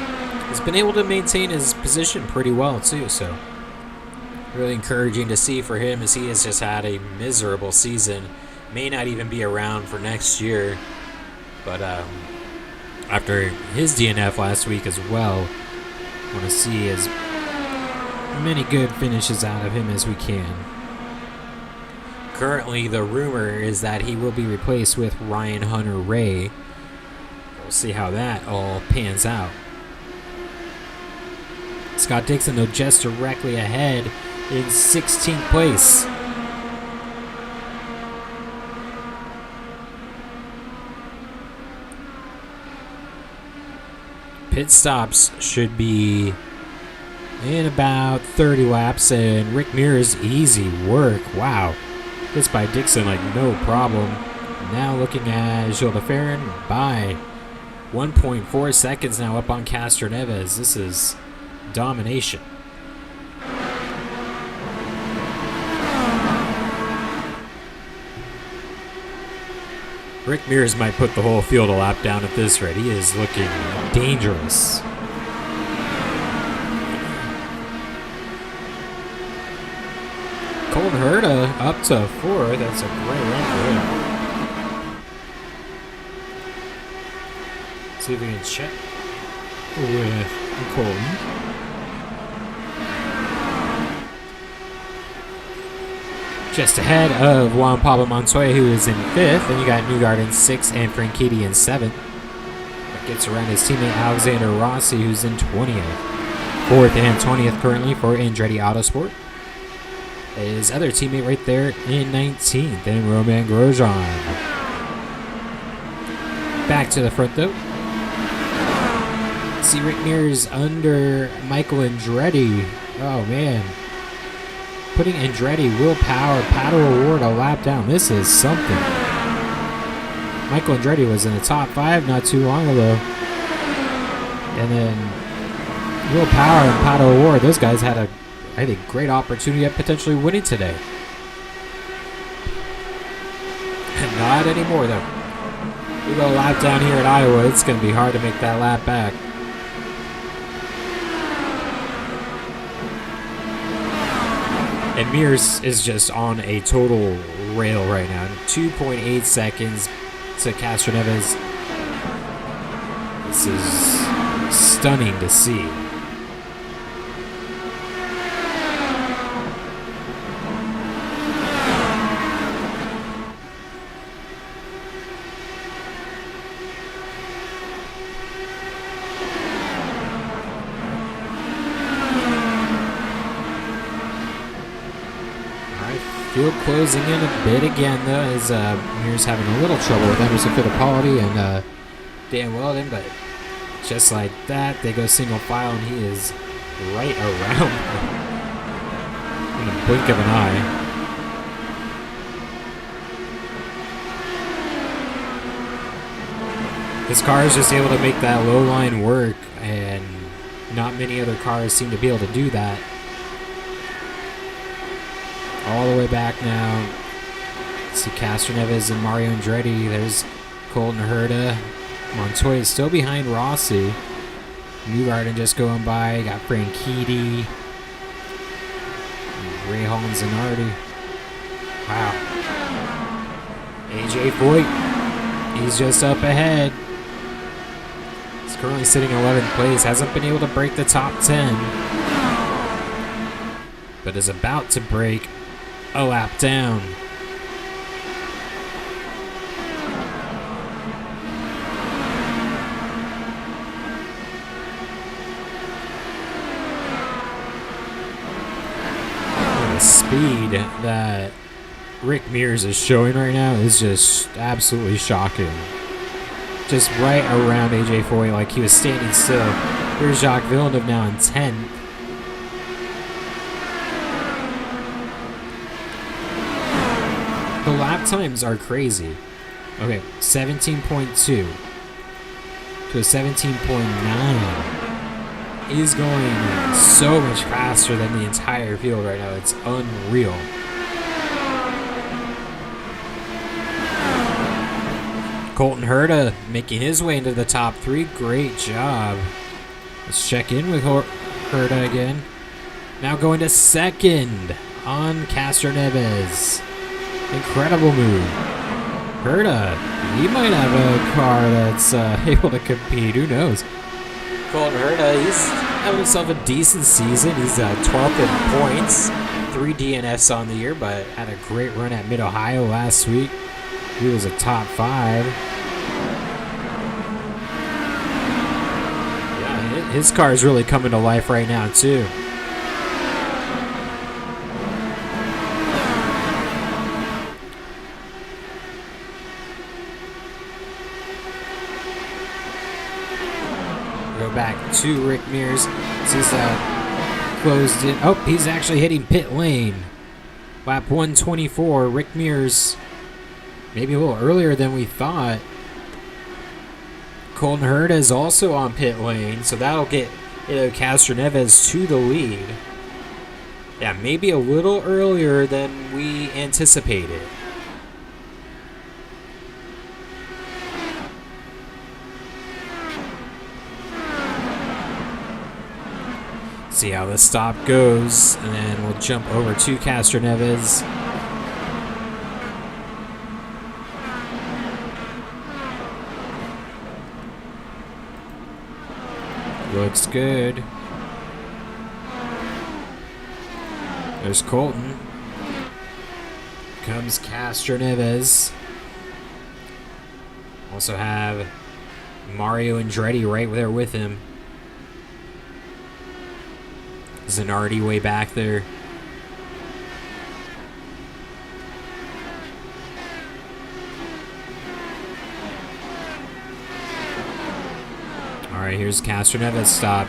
He's been able to maintain his position pretty well too, so really encouraging to see for him, as he has just had a miserable season. May not even be around for next year, but after his DNF last week as well, I want to see as many good finishes out of him as we can. Currently, the rumor is that he will be replaced with Ryan Hunter-Ray. We'll see how that all pans out. Scott Dixon, though, just directly ahead in 16th place. Pit stops should be in about 30 laps, and Rick Mears, easy work. Wow. This by Dixon like no problem. Now looking at Gilles de Ferrin by 1.4 seconds now up on Castro Neves. This is domination. Rick Mears might put the whole field a lap down at this rate. He is looking dangerous. Colton Herta up to 4th. That's a great run for him. See if we can check with Colton. Just ahead of Juan Pablo Montoya, who is in 5th. Then you got Newgarden in 6th and Franchitti in 7th. That gets around his teammate Alexander Rossi, who's in 20th. 4th and 20th currently for Andretti Autosport. His other teammate right there in 19th, and Romain Grosjean. Back to the front, though. See Rick Mears under Michael Andretti. Oh, man. Putting Andretti willpower paddle award a lap down. This is something. Michael Andretti was in the top 5 not too long ago. And then willpower and paddle award. Those guys had a, I think, great opportunity at potentially winning today. Not anymore, though. We go a lap down here at Iowa. It's going to be hard to make that lap back. And Mears is just on a total rail right now. 2.8 seconds to Castro Neves. This is stunning to see. Field closing in a bit again, though, as Mears having a little trouble with Emerson Fittipaldi and Dan Weldon, but just like that, they go single file, and he is right around in a blink of an eye. This car is just able to make that low line work, and not many other cars seem to be able to do that. All the way back now. See Castro Neves and Mario Andretti. There's Colton Herta. Montoya is still behind Rossi. Newgarden just going by. Got Franchitti. Ray Holland Zanardi. Wow. AJ Foyt. He's just up ahead. He's currently sitting in 11th place. Hasn't been able to break the top 10. But is about to break a lap down. The speed that Rick Mears is showing right now is just absolutely shocking. Just right around AJ Foyt, like he was standing still. Here's Jacques Villeneuve now in 10th. The lap times are crazy. Okay, 17.2 to a 17.9. He's going so much faster than the entire field right now. It's unreal. Colton Herta making his way into the top 3. Great job. Let's check in with Herta again. Now going to second on Castro Neves. Incredible move. Herta, he might have a car that's able to compete. Who knows? Colton Herta, he's having himself a decent season. He's 12th in points. 3 DNFs on the year, but had a great run at Mid-Ohio last week. He was a top 5. his car is really coming to life right now, too. Go back to Rick Mears. He's closed in. Oh, he's actually hitting pit lane. Lap 124. Rick Mears, maybe a little earlier than we thought. Colton Herta is also on pit lane, so that'll get Castroneves to the lead. Yeah, maybe a little earlier than we anticipated. See how the stop goes, and then we'll jump over to Castroneves. Looks good. There's Colton. Comes Castroneves. Also have Mario Andretti right there with him. Zanardi way back there. Alright, here's Castroneves stop.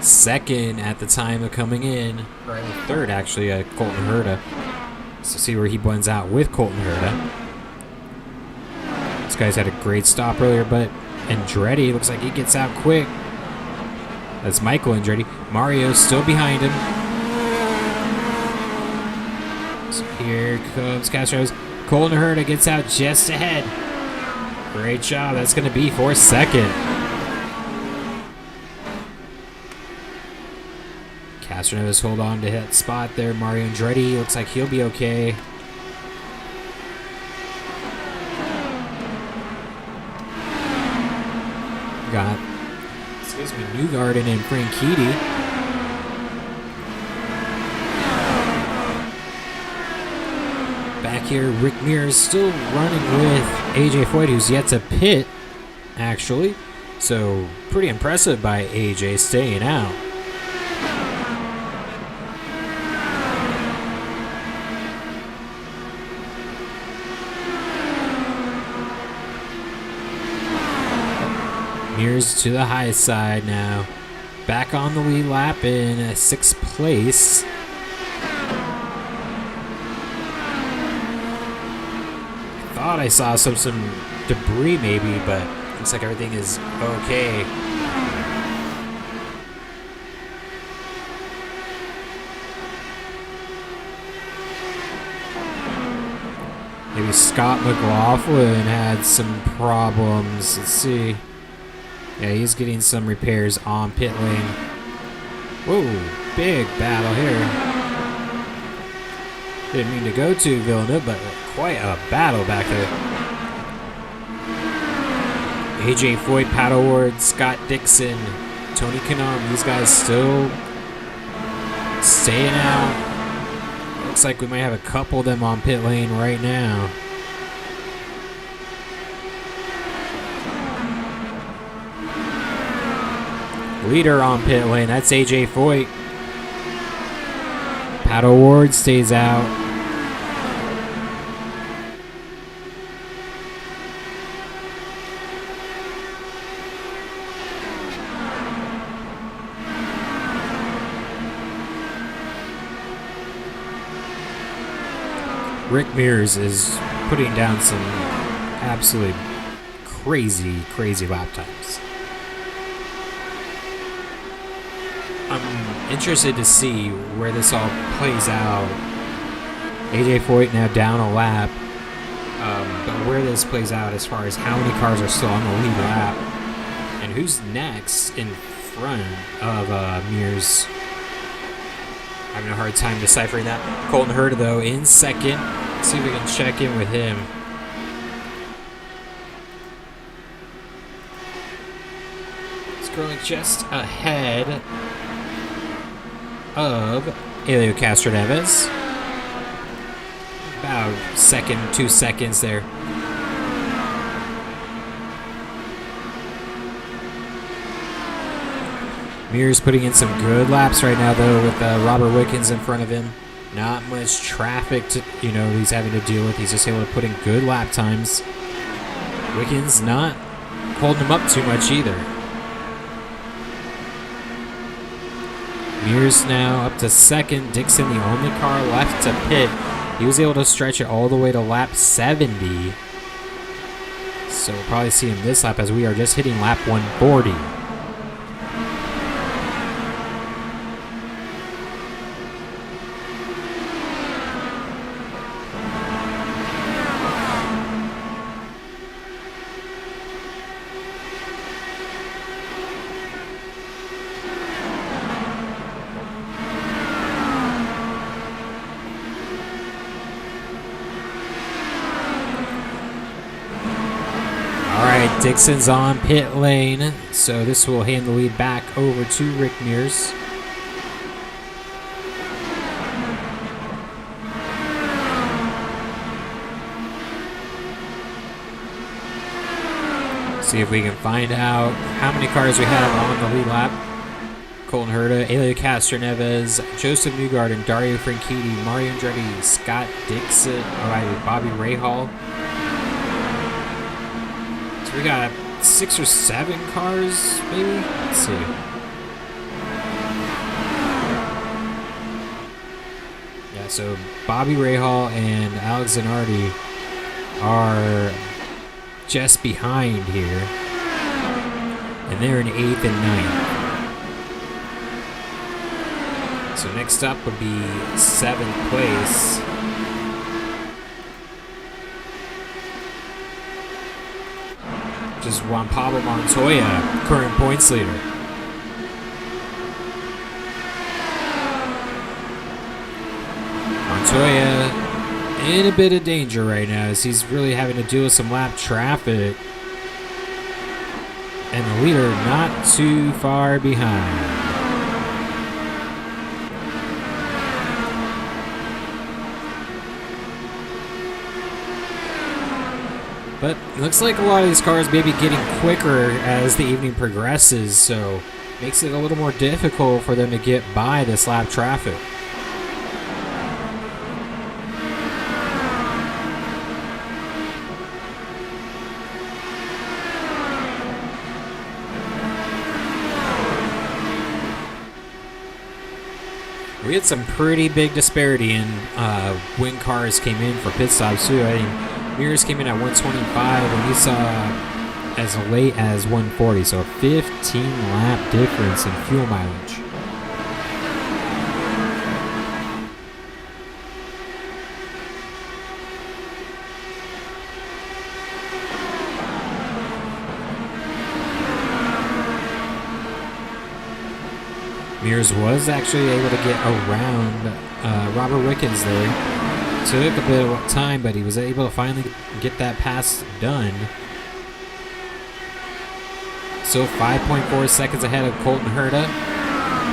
Second at the time of coming in. Or third, actually, Colton Herta. So see where he blends out with Colton Herta. This guy's had a great stop earlier, but Andretti looks like he gets out quick. That's Michael Andretti. Mario's still behind him. So here comes Castroneves. Colton Herta gets out just ahead. Great job. That's going to be for second. Castroneves hold on to hit spot there. Mario Andretti looks like he'll be okay. Got, Newgarden and Franchitti. Back here, Rick Mears still running with AJ Foyt, who's yet to pit, actually. So, pretty impressive by AJ staying out. Mears to the high side now. Back on the lead lap in 6th place. Thought I saw some debris maybe, but looks like everything is okay. Maybe Scott McLaughlin had some problems. Let's see. Yeah, he's getting some repairs on pit lane. Whoa, big battle here. Didn't mean to go to Villeneuve, but quite a battle back there. AJ Foyt, Pat O'Ward, Scott Dixon, Tony Kanaan, these guys still staying out. Looks like we might have a couple of them on pit lane right now. Leader on pit lane, that's AJ Foyt. Pat O'Ward stays out. Rick Mears is putting down some absolutely crazy lap times. I'm interested to see where this all plays out. AJ Foyt now down a lap, but where this plays out as far as how many cars are still on the lead lap and who's next in front of Mears. Having a hard time deciphering that. Colton Herta, though, in second. Let's see if we can check in with him. He's currently just ahead of Helio Castroneves. About 2 seconds there. Mears putting in some good laps right now, though, with Robert Wickens in front of him. Not much traffic to, he's having to deal with. He's just able to put in good lap times. Wickens not holding him up too much either. Mears now up to second. Dixon, the only car left to pit. He was able to stretch it all the way to lap 70. So we'll probably see him this lap as we are just hitting lap 140. Dixon's on pit lane, so this will hand the lead back over to Rick Mears. See if we can find out how many cars we have on the lead lap. Colton Herta, Elio Castroneves, Joseph Newgarden, Dario Franchitti, Mario Andretti, Scott Dixon, Bobby Rahal. We got 6 or 7 cars, maybe? Let's see. Yeah, so Bobby Rahal and Alex Zanardi are just behind here. And they're in 8th and 9th. So next up would be 7th place. Is Juan Pablo Montoya, current points leader. Montoya in a bit of danger right now as he's really having to deal with some lap traffic. And the leader not too far behind. But it looks like a lot of these cars may be getting quicker as the evening progresses, so makes it a little more difficult for them to get by this lap traffic. We had some pretty big disparity in when cars came in for pit stops too. I think Mears came in at 125 and we saw as late as 140, so a 15 lap difference in fuel mileage. Mears was actually able to get around Robert Wickens there. Took a bit of time, but he was able to finally get that pass done. So 5.4 seconds ahead of Colton Herta,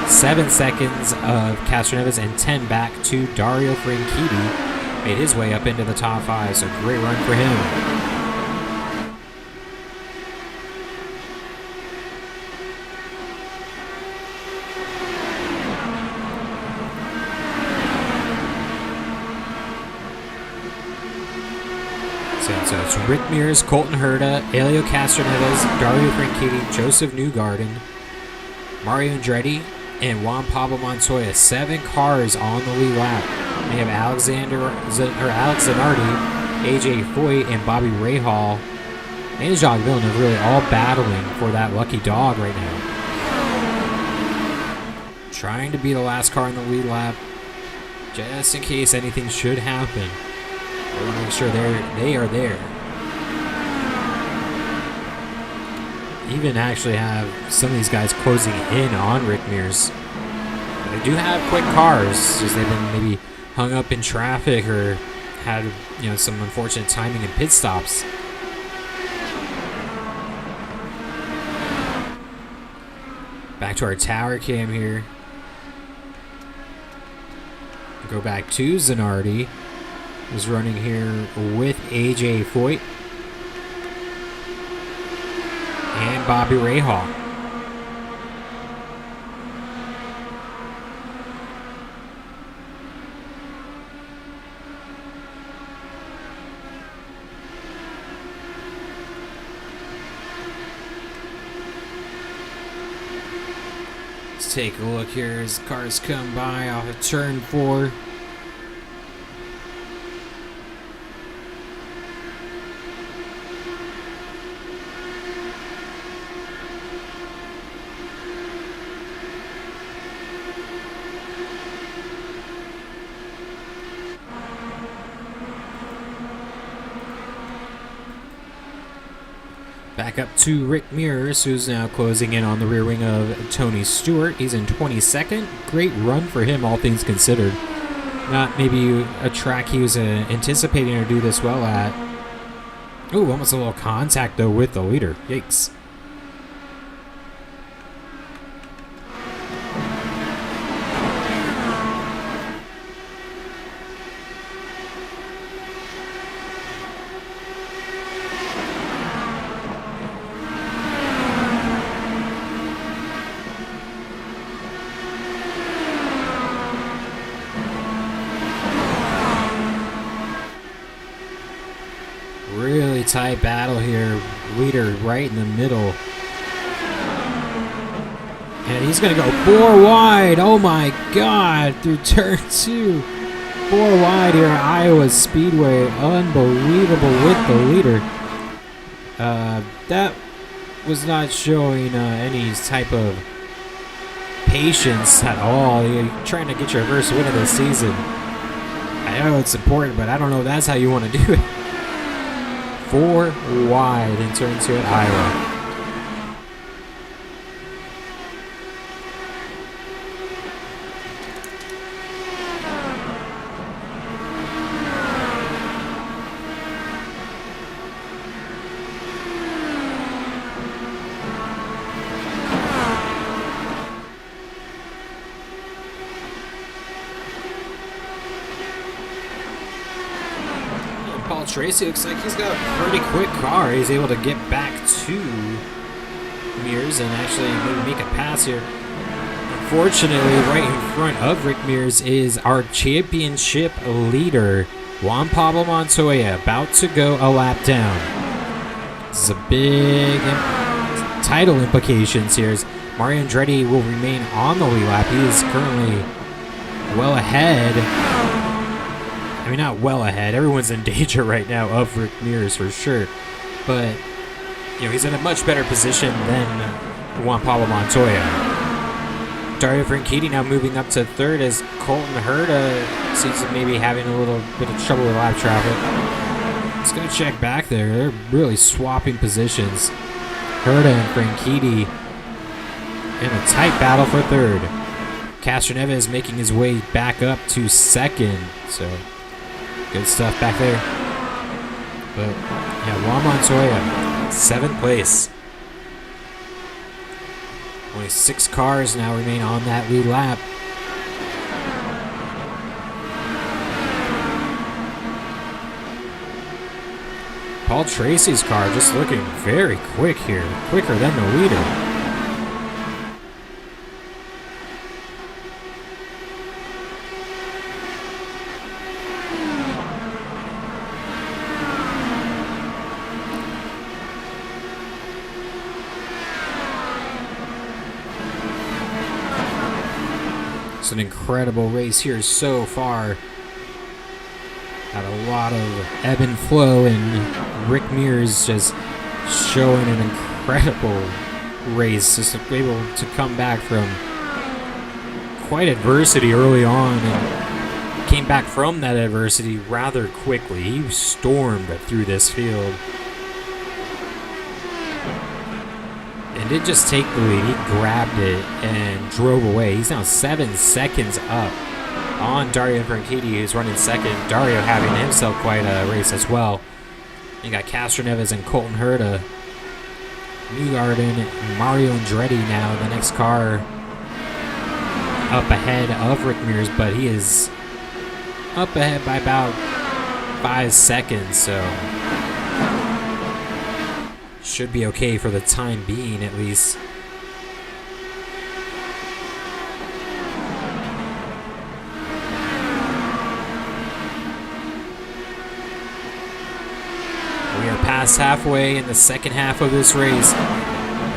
7 seconds of Castroneves, and 10 back to Dario Franchitti. Made his way up into the top 5, so great run for him. So it's Rick Mears, Colton Herta, Elio Castroneves, Dario Franchitti, Joseph Newgarden, Mario Andretti, and Juan Pablo Montoya. 7 cars on the lead lap. They have Alex Zanardi, AJ Foyt, and Bobby Rahal, and Jacques Villeneuve really all battling for that lucky dog right now. Trying to be the last car in the lead lap, just in case anything should happen. I want to make sure they are there. Even actually have some of these guys closing in on Rick Mears. They do have quick cars, just they've been maybe hung up in traffic or had some unfortunate timing in pit stops. Back to our tower cam here. Go back to Zanardi. Was running here with AJ Foyt and Bobby Rahal. Let's take a look here as cars come by off of turn 4. Back up to Rick Mears, who's now closing in on the rear wing of Tony Stewart. He's in 22nd. Great run for him, all things considered. Not maybe a track he was anticipating to do this well at. Ooh, almost a little contact, though, with the leader. Yikes. Really tight battle here. Leader right in the middle. And he's going to go 4 wide. Oh my God. Through turn 2. 4 wide here at Iowa Speedway. Unbelievable with the leader. That was not showing any type of patience at all. You're trying to get your first win of the season. I know it's important, but I don't know if that's how you want to do it. 4 wide in turn 2 at Iowa. Paul Tracy looks like he's got a pretty quick car. He's able to get back to Mears and actually maybe make a pass here. Unfortunately, right in front of Rick Mears is our championship leader, Juan Pablo Montoya, about to go a lap down. This is a big title implications here. As Mario Andretti will remain on the lead lap. He is currently well ahead. I mean, not well ahead. Everyone's in danger right now of Rick Mears for sure. But, you know, he's in a much better position than Juan Pablo Montoya. Dario Franchitti now moving up to 3rd as Colton Herta seems to maybe having a little bit of trouble with lap traffic. Let's go check back there. They're really swapping positions. Herta and Franchitti in a tight battle for 3rd. Castroneves making his way back up to 2nd. So, good stuff back there. But, yeah, Juan Montoya, 7th place. Only 6 cars now remain on that lead lap. Paul Tracy's car just looking very quick here. Quicker than the leader. An incredible race here so far. Got a lot of ebb and flow, and Rick Mears just showing an incredible race, just able to come back from quite adversity early on and came back from that adversity rather quickly. He stormed through this field and didn't just take the lead, he grabbed it and drove away. He's now 7 seconds up on Dario Franchitti, who's running 2nd. Dario having himself quite a race as well. You got Castroneves and Colton Herta. Newgarden and Mario Andretti now, the next car up ahead of Rick Mears, but he is up ahead by about 5 seconds, so should be okay for the time being, at least. We are past halfway in the second half of this race.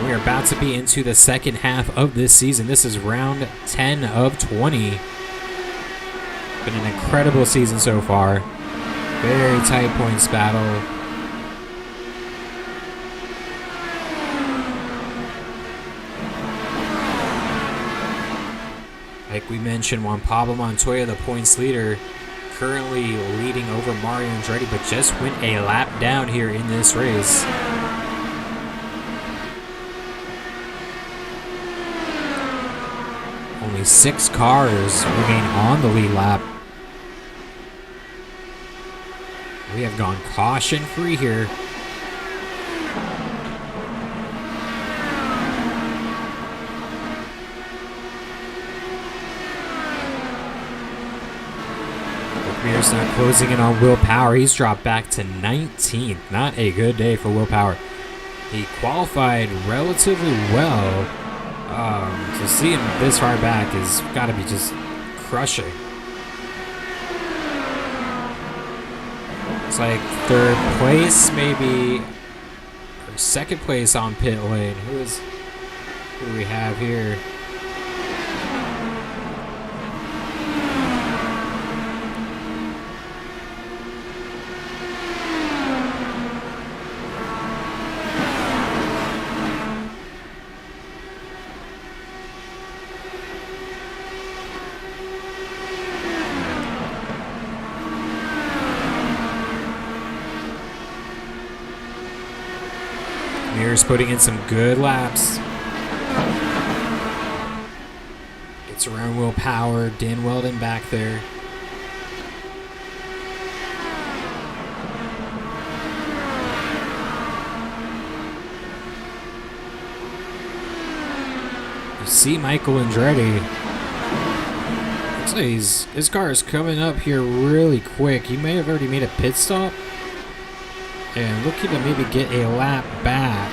We are about to be into the second half of this season. This is round 10 of 20. Been an incredible season so far. Very tight points battle. Like we mentioned, Juan Pablo Montoya, the points leader, currently leading over Mario Andretti, but just went a lap down here in this race. Only 6 cars remain on the lead lap. We have gone caution-free here. Mears not closing in on Will Power. He's dropped back to 19th. Not a good day for Will Power. He qualified relatively well. To see him this far back has got to be just crushing. It's like 3rd place, maybe, or 2nd place on pit lane. Who do we have here? Mears putting in some good laps. Gets around Will Power. Dan Weldon back there. You see Michael Andretti. Looks like his car is coming up here really quick. He may have already made a pit stop. And looking to maybe get a lap back.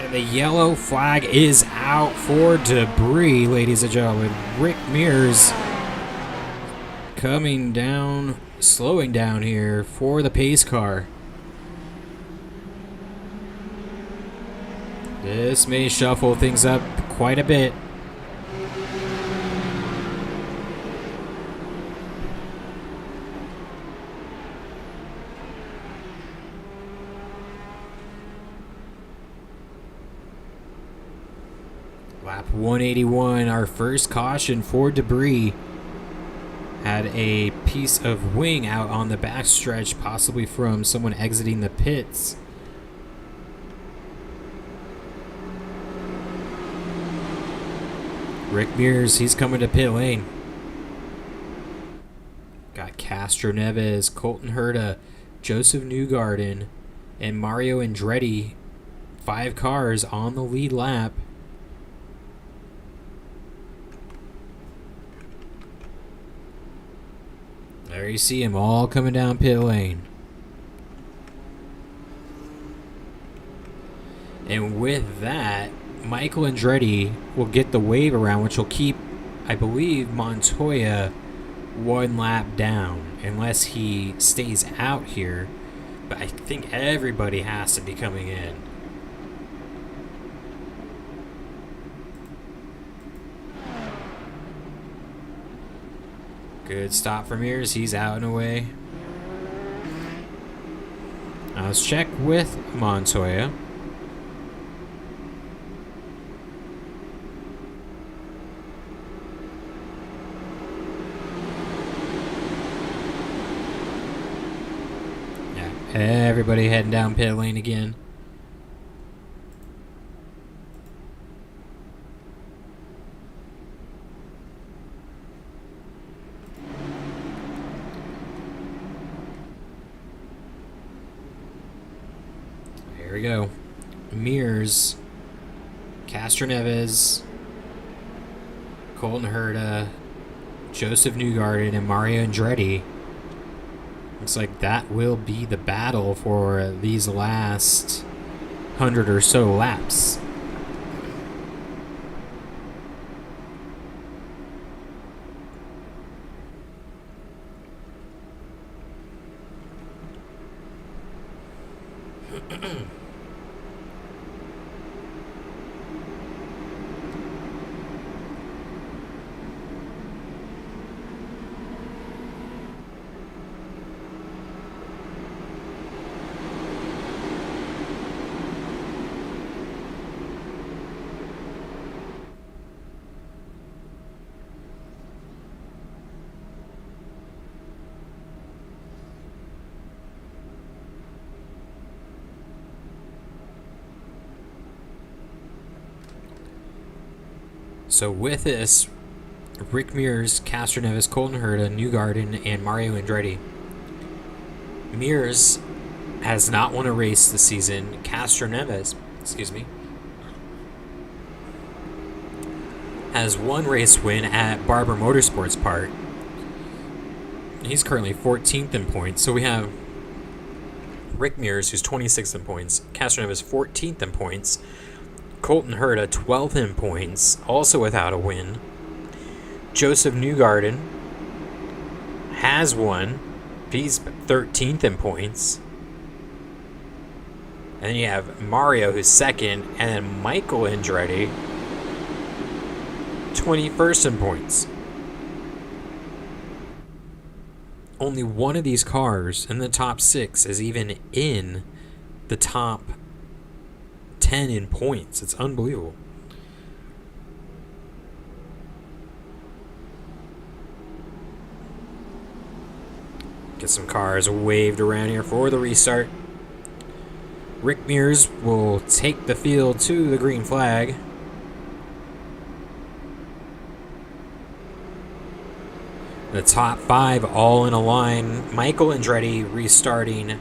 And the yellow flag is out for debris, ladies and gentlemen. Rick Mears coming down, slowing down here for the pace car. This may shuffle things up quite a bit. Lap 181, our first caution for debris. Had a piece of wing out on the backstretch, possibly from someone exiting the pits. Rick Mears, he's coming to pit lane. Got Castro Neves, Colton Herta, Joseph Newgarden, and Mario Andretti. 5 cars on the lead lap. There you see them all coming down pit lane. And with that, Michael Andretti will get the wave around, which will keep, I believe, Montoya 1 lap down, unless he stays out here. But I think everybody has to be coming in. Good stop from Mears. He's out and away. Now let's check with Montoya. Yeah, everybody heading down pit lane again. Here we go. Mears, Castro Neves, Colton Herta, Joseph Newgarden, and Mario Andretti Looks like that will be the battle for these last 100 or so laps. So with this, Rick Mears, Castroneves, Colton Herta, Newgarden, and Mario Andretti. Mears has not won a race this season. Castroneves, has one race win at Barber Motorsports Park. He's currently 14th in points. So we have Rick Mears, who's 26th in points. Castroneves, 14th in points. Colton Herta, 12th in points, also without a win. Joseph Newgarden has won. He's 13th in points. And then you have Mario, who's second, and then Michael Andretti, 21st in points. Only one of these cars in the top 6 is even in the top 10 in points. It's unbelievable. Get some cars waved around here for the restart. Rick Mears will take the field to the green flag. The top 5 all in a line. Michael Andretti restarting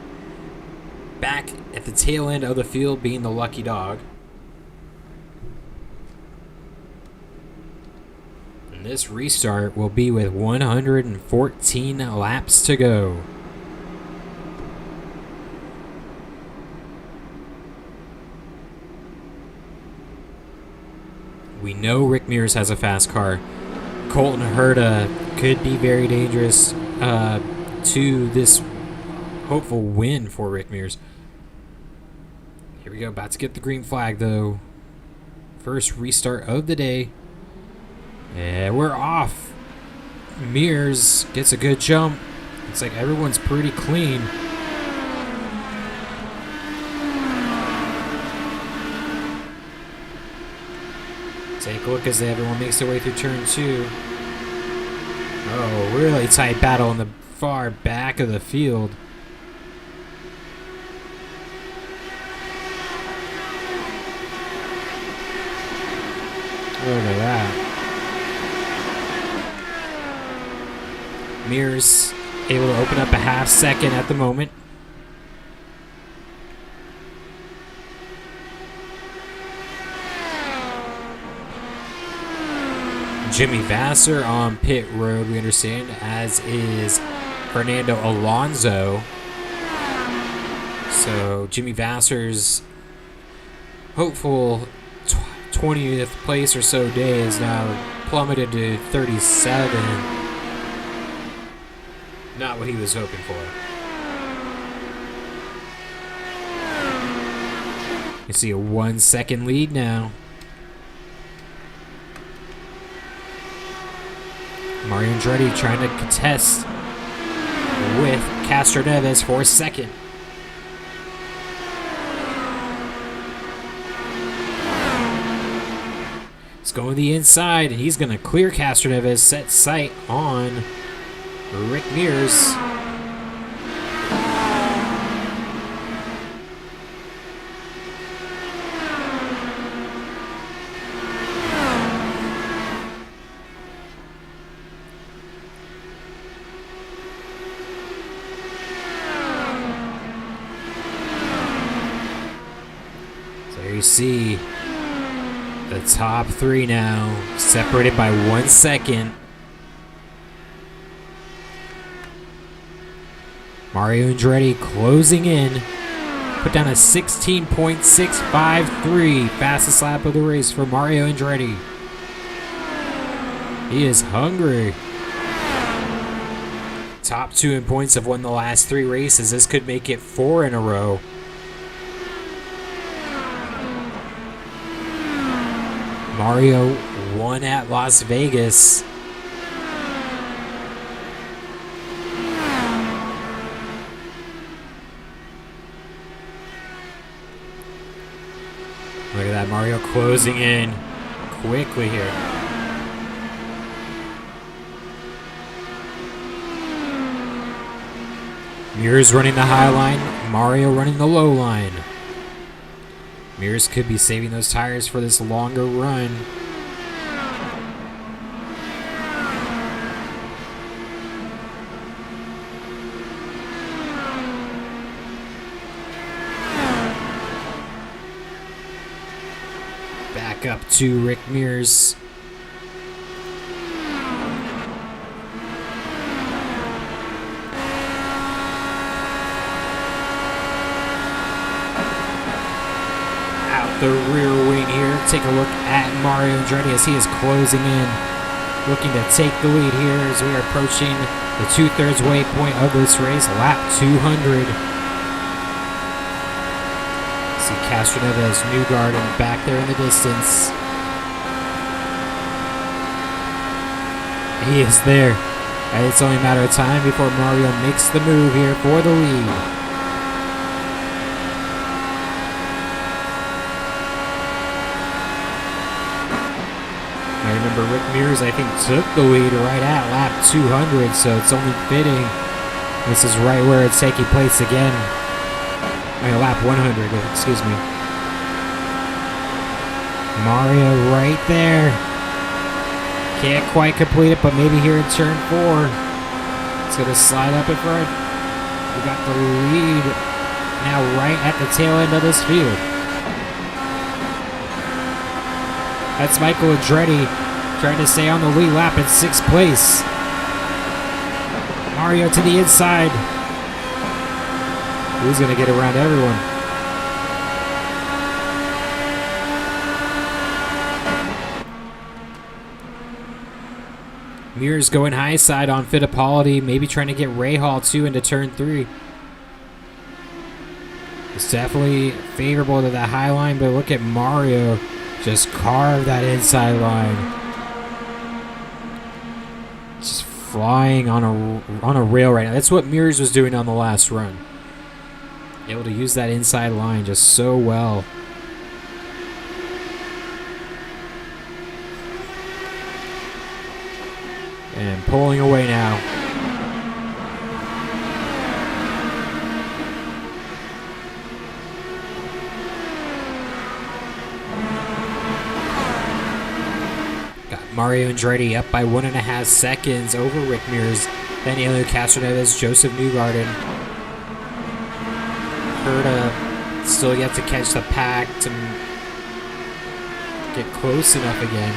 back at the tail end of the field, being the lucky dog. And this restart will be with 114 laps to go. We know Rick Mears has a fast car. Colton Herta could be very dangerous to this hopeful win for Rick Mears. Here we go, about to get the green flag though. First restart of the day. And we're off. Mears gets a good jump. Looks like everyone's pretty clean. Take a look as everyone makes their way through turn 2. Oh, really tight battle in the far back of the field. Look at that. Mears able to open up a half second at the moment. Jimmy Vasser on pit road, we understand, as is Fernando Alonso. So Jimmy Vasser's hopeful 20th place or so day is now plummeted to 37. Not what he was hoping for. You see a 1 second lead now. Mario Andretti trying to contest with Castroneves for second. It's going the inside, and he's going to clear Castroneves, set sight on Rick Mears. You see the top 3 now separated by 1 second. Mario Andretti closing in. Put down a 16.653. Fastest lap of the race for Mario Andretti. He is hungry. Top 2 in points have won the last 3 races. This could make it 4 in a row. Mario won at Las Vegas. Look at that, Mario closing in quickly here. Mears running the high line, Mario running the low line. Mears could be saving those tires for this longer run. Back up to Rick Mears. The rear wing here. Take a look at Mario Andretti as he is closing in. Looking to take the lead here as we are approaching the 2/3 waypoint of this race, lap 200. See Castroneves, Newgarden back there in the distance. He is there. And it's only a matter of time before Mario makes the move here for the lead. Remember, Rick Mears, I think, took the lead right at lap 200, so it's only fitting. This is right where it's taking place again. I mean, lap 100, excuse me. Mario right there. Can't quite complete it, but maybe here in turn 4. It's going to slide up in front. We got the lead now right at the tail end of this field. That's Michael Andretti trying to stay on the lead lap in 6th place. Mario to the inside. He's going to get around everyone. Mears going high side on Fittipaldi, maybe trying to get Rahal too into turn 3. It's definitely favorable to that high line, but look at Mario just carve that inside line. Just flying on a rail right now. That's what Mears was doing on the last run. Able to use that inside line just so well. And pulling away now. Mario Andretti up by 1.5 seconds over Rick Mears. Then Helio Castroneves, Joseph Newgarden. Herta still yet to catch the pack to get close enough again.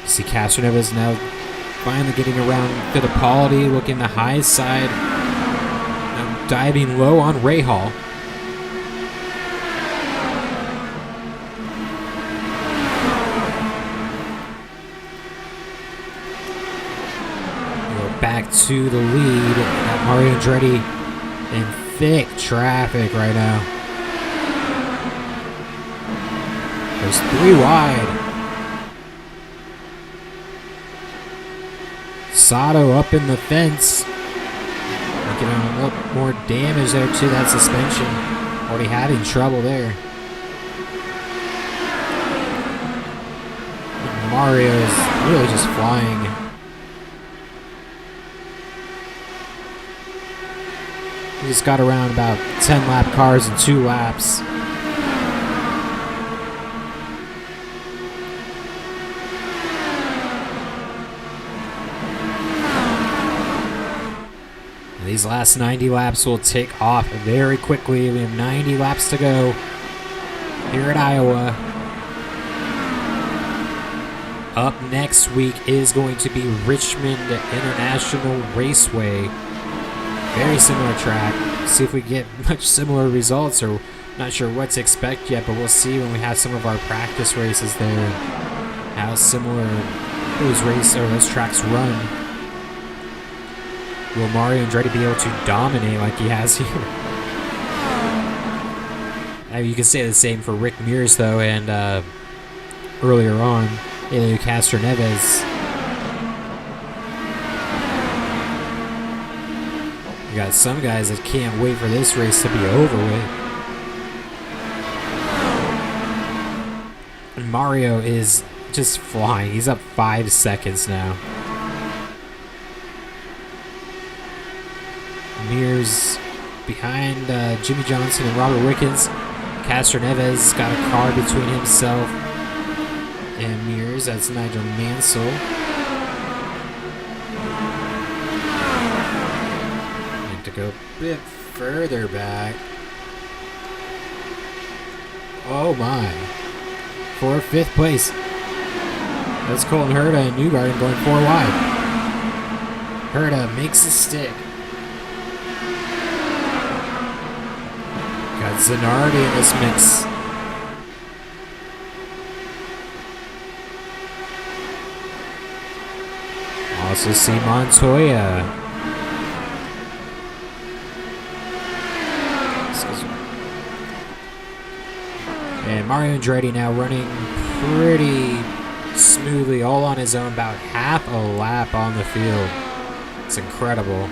See Castroneves now finally getting around Fittipaldi, looking the high side. Diving low on Rahal. We're back to the lead. Got Mario Andretti in thick traffic right now. There's 3 wide. Sato up in the fence. Getting a little more damage there to that suspension. Already having trouble there. Mario is really just flying. He just got around about 10 lap cars in 2 laps. These last 90 laps will take off very quickly. We have 90 laps to go here at Iowa. Up next week is going to be Richmond International Raceway. Very similar track. See if we get much similar results, or not sure what to expect yet, but we'll see when we have some of our practice races there, how similar those tracks run. Will Mario Andretti be able to dominate like he has here? You can say the same for Rick Mears, though, and earlier on, Helio Castroneves. You got some guys that can't wait for this race to be over with. And Mario is just flying. He's up 5 seconds now. Mears behind Jimmy Johnson and Robert Wickens. Castroneves got a car between himself and Mears. That's Nigel Mansell. Need to go a bit further back. Oh my. For 5th place. That's Colton Herta and Newgarden going 4 wide. Herta makes a stick. Got Zanardi in this mix. Also see Montoya. And Mario Andretti now running pretty smoothly, all on his own, about half a lap on the field. It's incredible.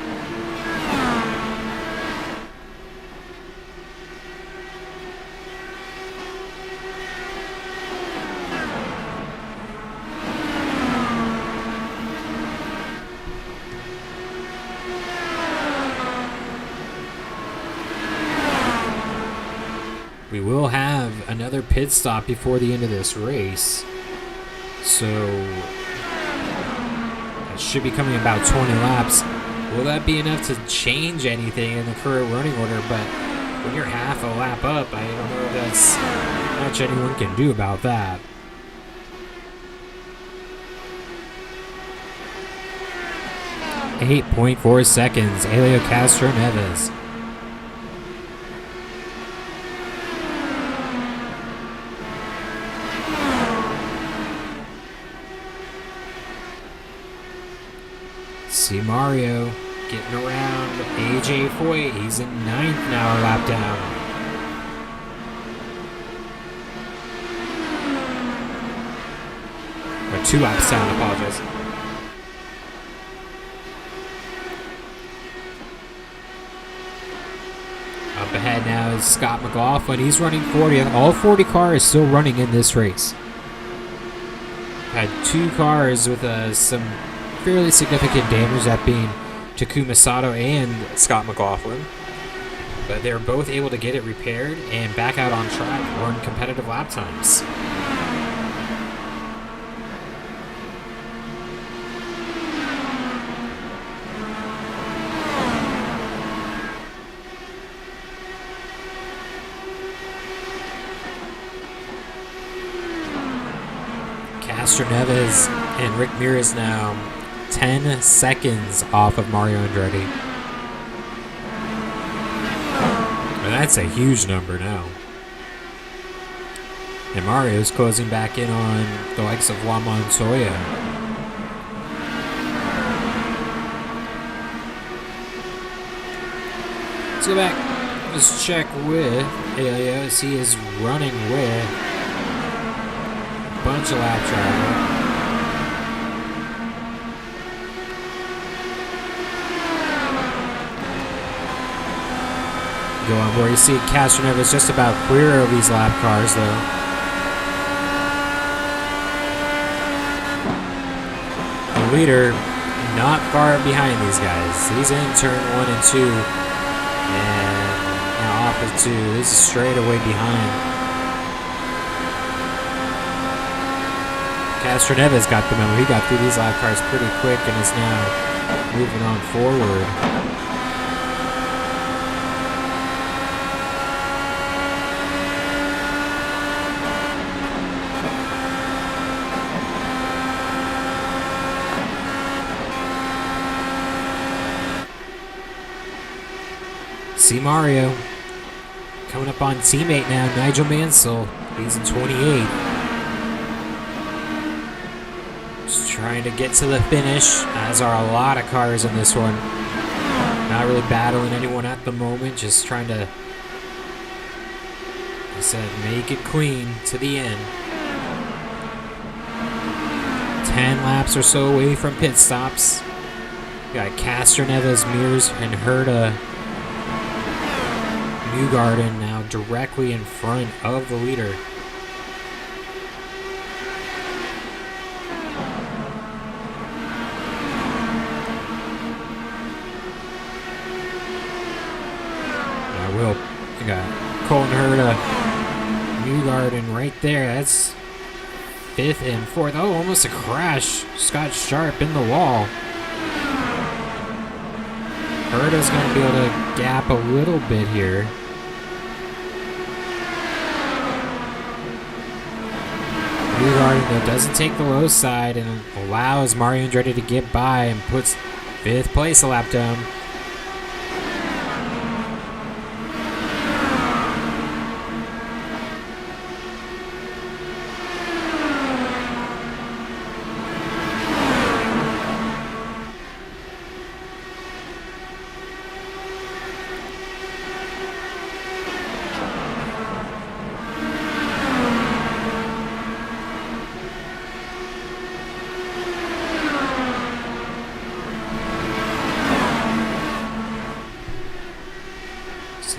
We will have another pit stop before the end of this race. So that should be coming about 20 laps. Will that be enough to change anything in the current running order? But when you're half a lap up, I don't know if that's much anyone can do about that. .4 seconds, Helio Castroneves. See Mario getting around AJ Foyt. He's in 9th now, a lap down. Or 2 laps down, I apologize. Up ahead now is Scott McLaughlin. He's running 40th. All 40 cars still running in this race. Had 2 cars with some fairly significant damage, that being Takuma Sato and Scott McLaughlin. But they're both able to get it repaired and back out on track, run competitive lap times. Castroneves and Rick Mears now 10 seconds off of Mario Andretti. Well, that's a huge number now. And Mario's closing back in on the likes of Juan Montoya. Let's go back. Let's check with Helio as he is running with a bunch of lap travel. Go on board. You see Castroneves just about clear of these lap cars, though. The leader not far behind these guys. He's in turn 1 and 2. And now off of 2. This is straight away behind. Castroneves got the memo. He got through these lap cars pretty quick and is now moving on forward. See Mario coming up on teammate now, Nigel Mansell. He's in 28. Just trying to get to the finish, as are a lot of cars in this one. Not really battling anyone at the moment, just trying to, like I said, make it clean to the end. 10 laps or so away from pit stops. We got Castro, Neves, Mears, and Herta Newgarden now directly in front of the leader. We got Colton Herta, Newgarden right there. That's 5th and 4th. Oh, almost a crash. Scott Sharp in the wall. Herta's going to be able to gap a little bit here. Newgarden, though, doesn't take the low side and allows Mario Andretti to get by and puts 5th place a lap down.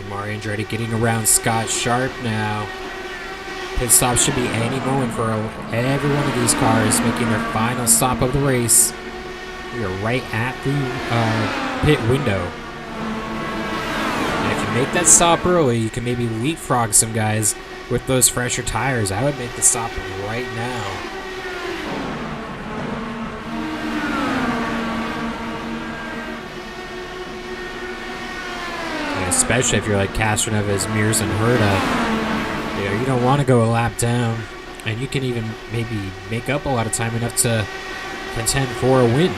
Mario Andretti getting around Scott Sharp now. Pit stop should be any moment for every one of these cars making their final stop of the race. We are right at the pit window. And if you make that stop early, you can maybe leapfrog some guys with those fresher tires. I would make the stop right now. Especially if you're like Castroneves, Mears, and Herta. You know, you don't want to go a lap down, and you can even maybe make up a lot of time enough to contend for a win.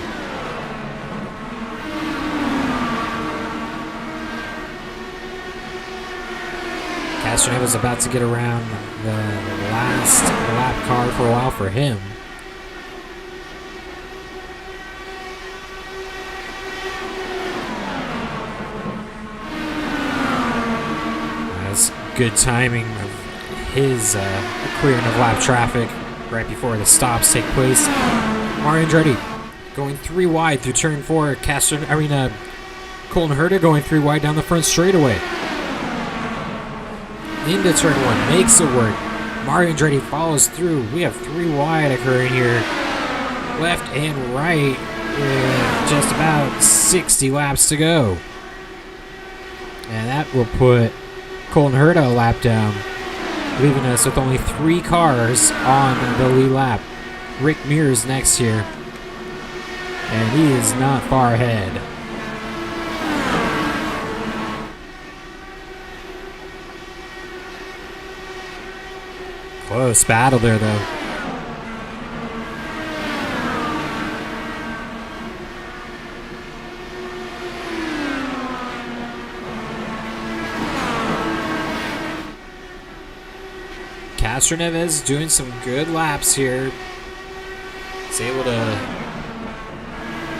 Castroneves about to get around the last lap car for a while for him. Good timing of his clearing of lap traffic right before the stops take place. Mario Andretti going 3 wide through turn 4. Colton Herta going 3 wide down the front straightaway. Into turn 1, makes it work. Mario Andretti follows through. We have 3 wide occurring here. Left and right with just about 60 laps to go. And that will put Colton Herta a lap down, leaving us with only 3 cars on the lead lap. Rick Mears next here, and he is not far ahead. Close battle there, though. Castroneves doing some good laps here. He's able to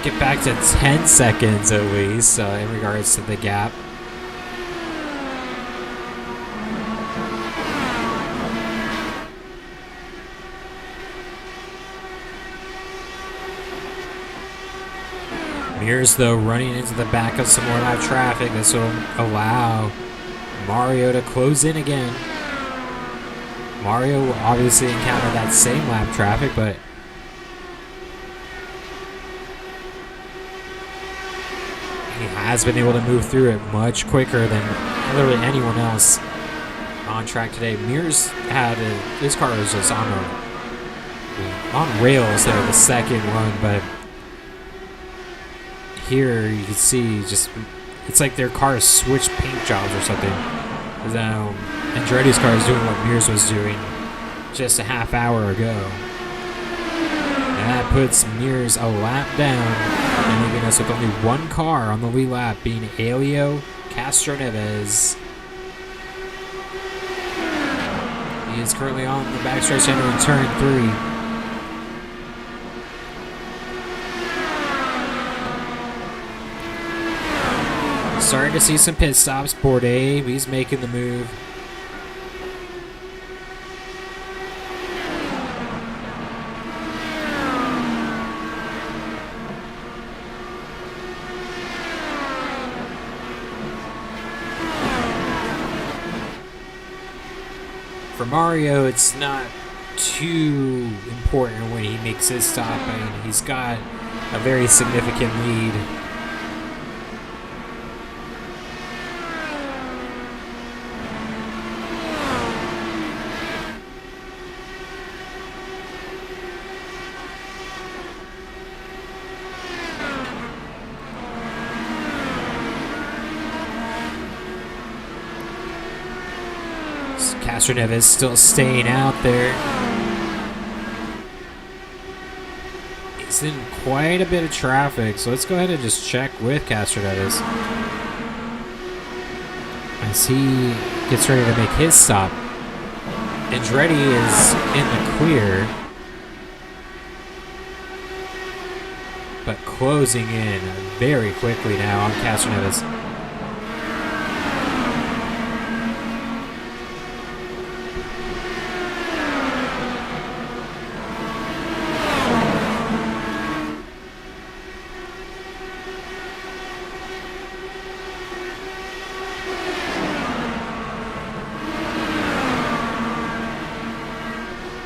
get back to 10 seconds at least in regards to the gap. Mears, though, running into the back of some more live traffic. This will allow Mario to close in again. Mario will obviously encounter that same lap traffic, but he has been able to move through it much quicker than literally anyone else on track today. Mears had his car was just on rails there the second run, but here you can see just it's like their cars switched paint jobs or something. Andretti's car is doing what Mears was doing just a half hour ago. And that puts Mears a lap down and leaving us with only 1 car on the lead lap, being Elio Castroneves. He is currently on the backstretch entering turn 3. Starting to see some pit stops. Bourdais, he's making the move. For Mario, it's not too important when he makes his stop. I mean, he's got a very significant lead. Castroneves still staying out there. He's in quite a bit of traffic, so let's go ahead and just check with Castroneves as he gets ready to make his stop. Andretti is in the clear, but closing in very quickly now on Castroneves.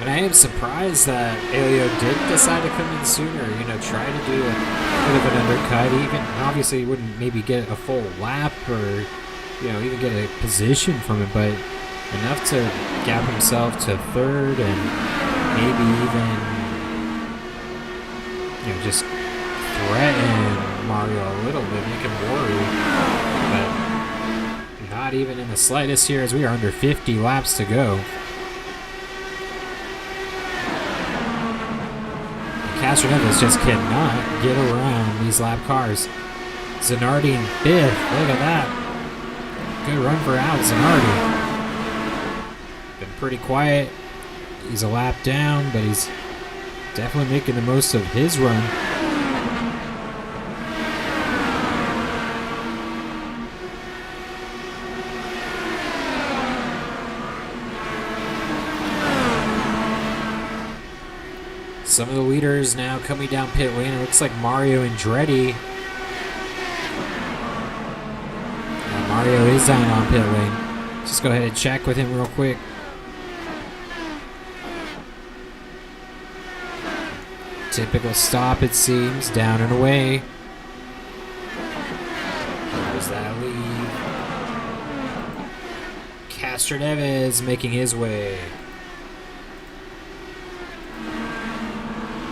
And I am surprised that Elio did decide to come in sooner, you know, try to do a bit of an undercut. He even obviously wouldn't maybe get a full lap or, you know, even get a position from it, but enough to gap himself to third and maybe even, you know, just threaten Mario a little bit, make him worry. But not even in the slightest here as we are under 50 laps to go. Castroneves just cannot get around these lap cars. Zanardi in 5th. Look at that. Good run for Al Zanardi. Been pretty quiet. He's a lap down, but he's definitely making the most of his run. Some of the leaders now coming down pit lane. It looks like Mario Andretti. Mario is down on pit lane. Just go ahead and check with him real quick. Typical stop, it seems. Down and away. There's that lead. Castroneves making his way.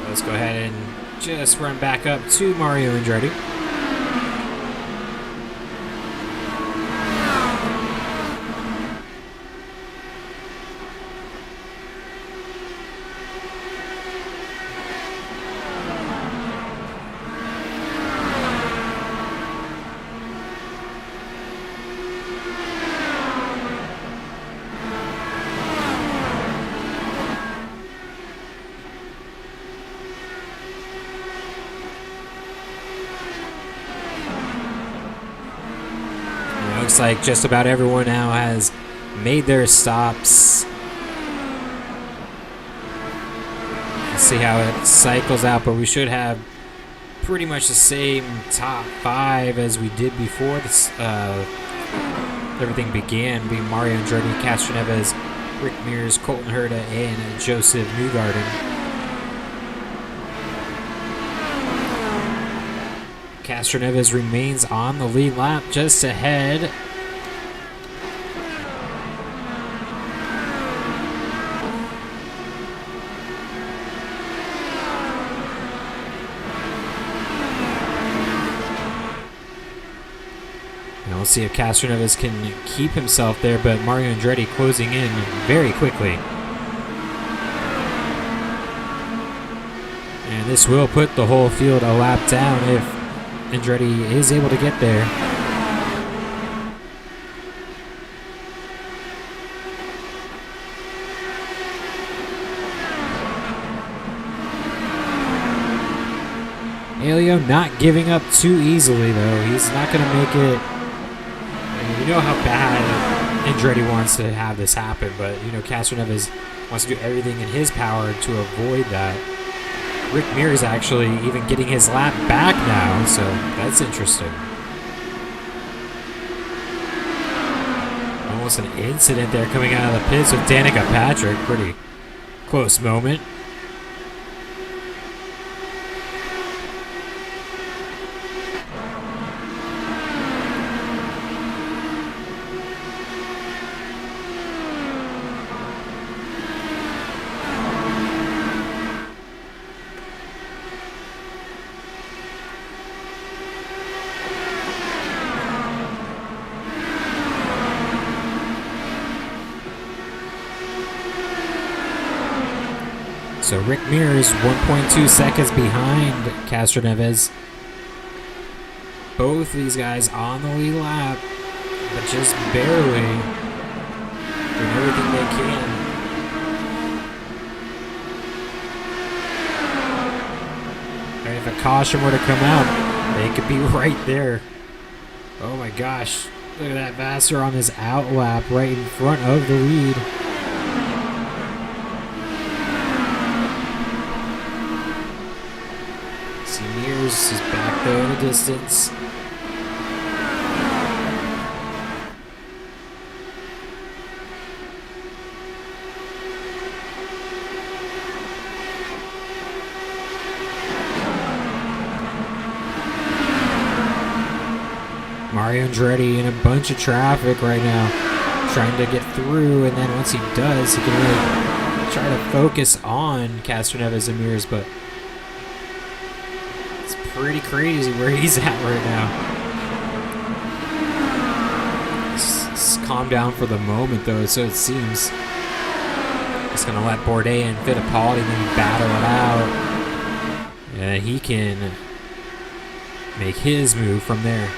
Let's go ahead and just run back up to Mario Andretti. Looks like just about everyone now has made their stops. Let's see how it cycles out, but we should have pretty much the same top 5 as we did before this, everything began, being Mario Andretti, Castroneves, Rick Mears, Colton Herta, and Joseph Newgarden. Castroneves remains on the lead lap, just ahead. Now we'll see if Castroneves can keep himself there, but Mario Andretti closing in very quickly. And this will put the whole field a lap down if Andretti is able to get there. Emilio not giving up too easily, though. He's not going to make it. I mean, we know how bad Andretti wants to have this happen, but, Castroneves wants to do everything in his power to avoid that. Rick Mears actually even getting his lap back now, so that's interesting. Almost an incident there coming out of the pits with Danica Patrick. Pretty close moment. So Rick Mears 1.2 seconds behind Castroneves. Both these guys on the lead lap, but just barely doing everything they can. And if a caution were to come out, they could be right there. Oh my gosh. Look at that Vassar on his out lap right in front of the lead. Mears is back there in the distance. Mario Andretti in a bunch of traffic right now, trying to get through, and then once he does, he can really try to focus on Castroneves and Mears, but pretty crazy where he's at right now. Just calm down for the moment, though, so it seems. Just gonna let Bourdais and Fittipaldi maybe battle it out. And he can make his move from there.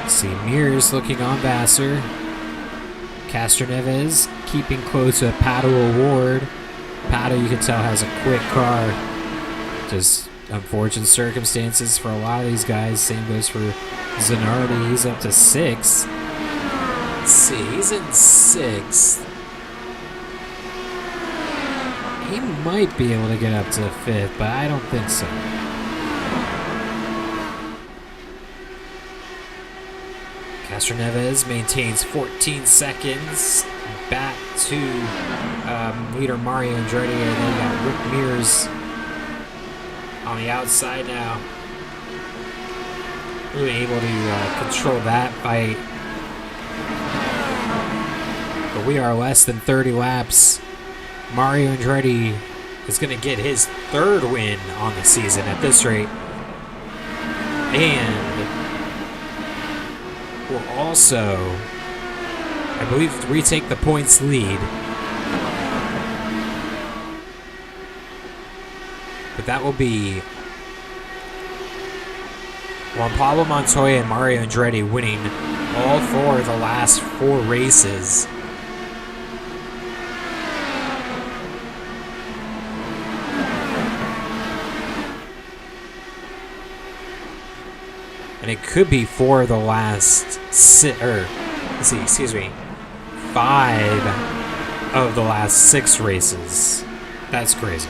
See Mears looking on Vassar. Castroneves keeping close to Pato O'Ward. Pato, you can tell, has a quick car. Just unfortunate circumstances for a lot of these guys. Same goes for Zanardi. He's up to 6th. Let's see, he's in 6th. He might be able to get up to 5th, but I don't think so. Castroneves maintains 14 seconds back to leader Mario Andretti, and then we got Rick Mears on the outside now. Really able to control that fight. But we are less than 30 laps. Mario Andretti is going to get his 3rd win on the season at this rate. And will also, I believe, retake the points lead. But that will be Juan Pablo Montoya and Mario Andretti winning all 4 of the last 4 races. And it could be 4 of the last 5 of the last 6 races. That's crazy.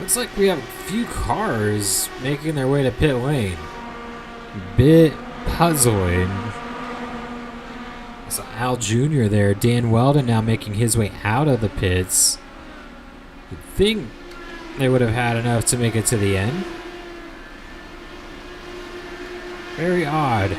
Looks like we have a few cars making their way to pit lane. Bit puzzling. So Al Jr. there, Dan Weldon now making his way out of the pits. You'd think they would have had enough to make it to the end. Very odd.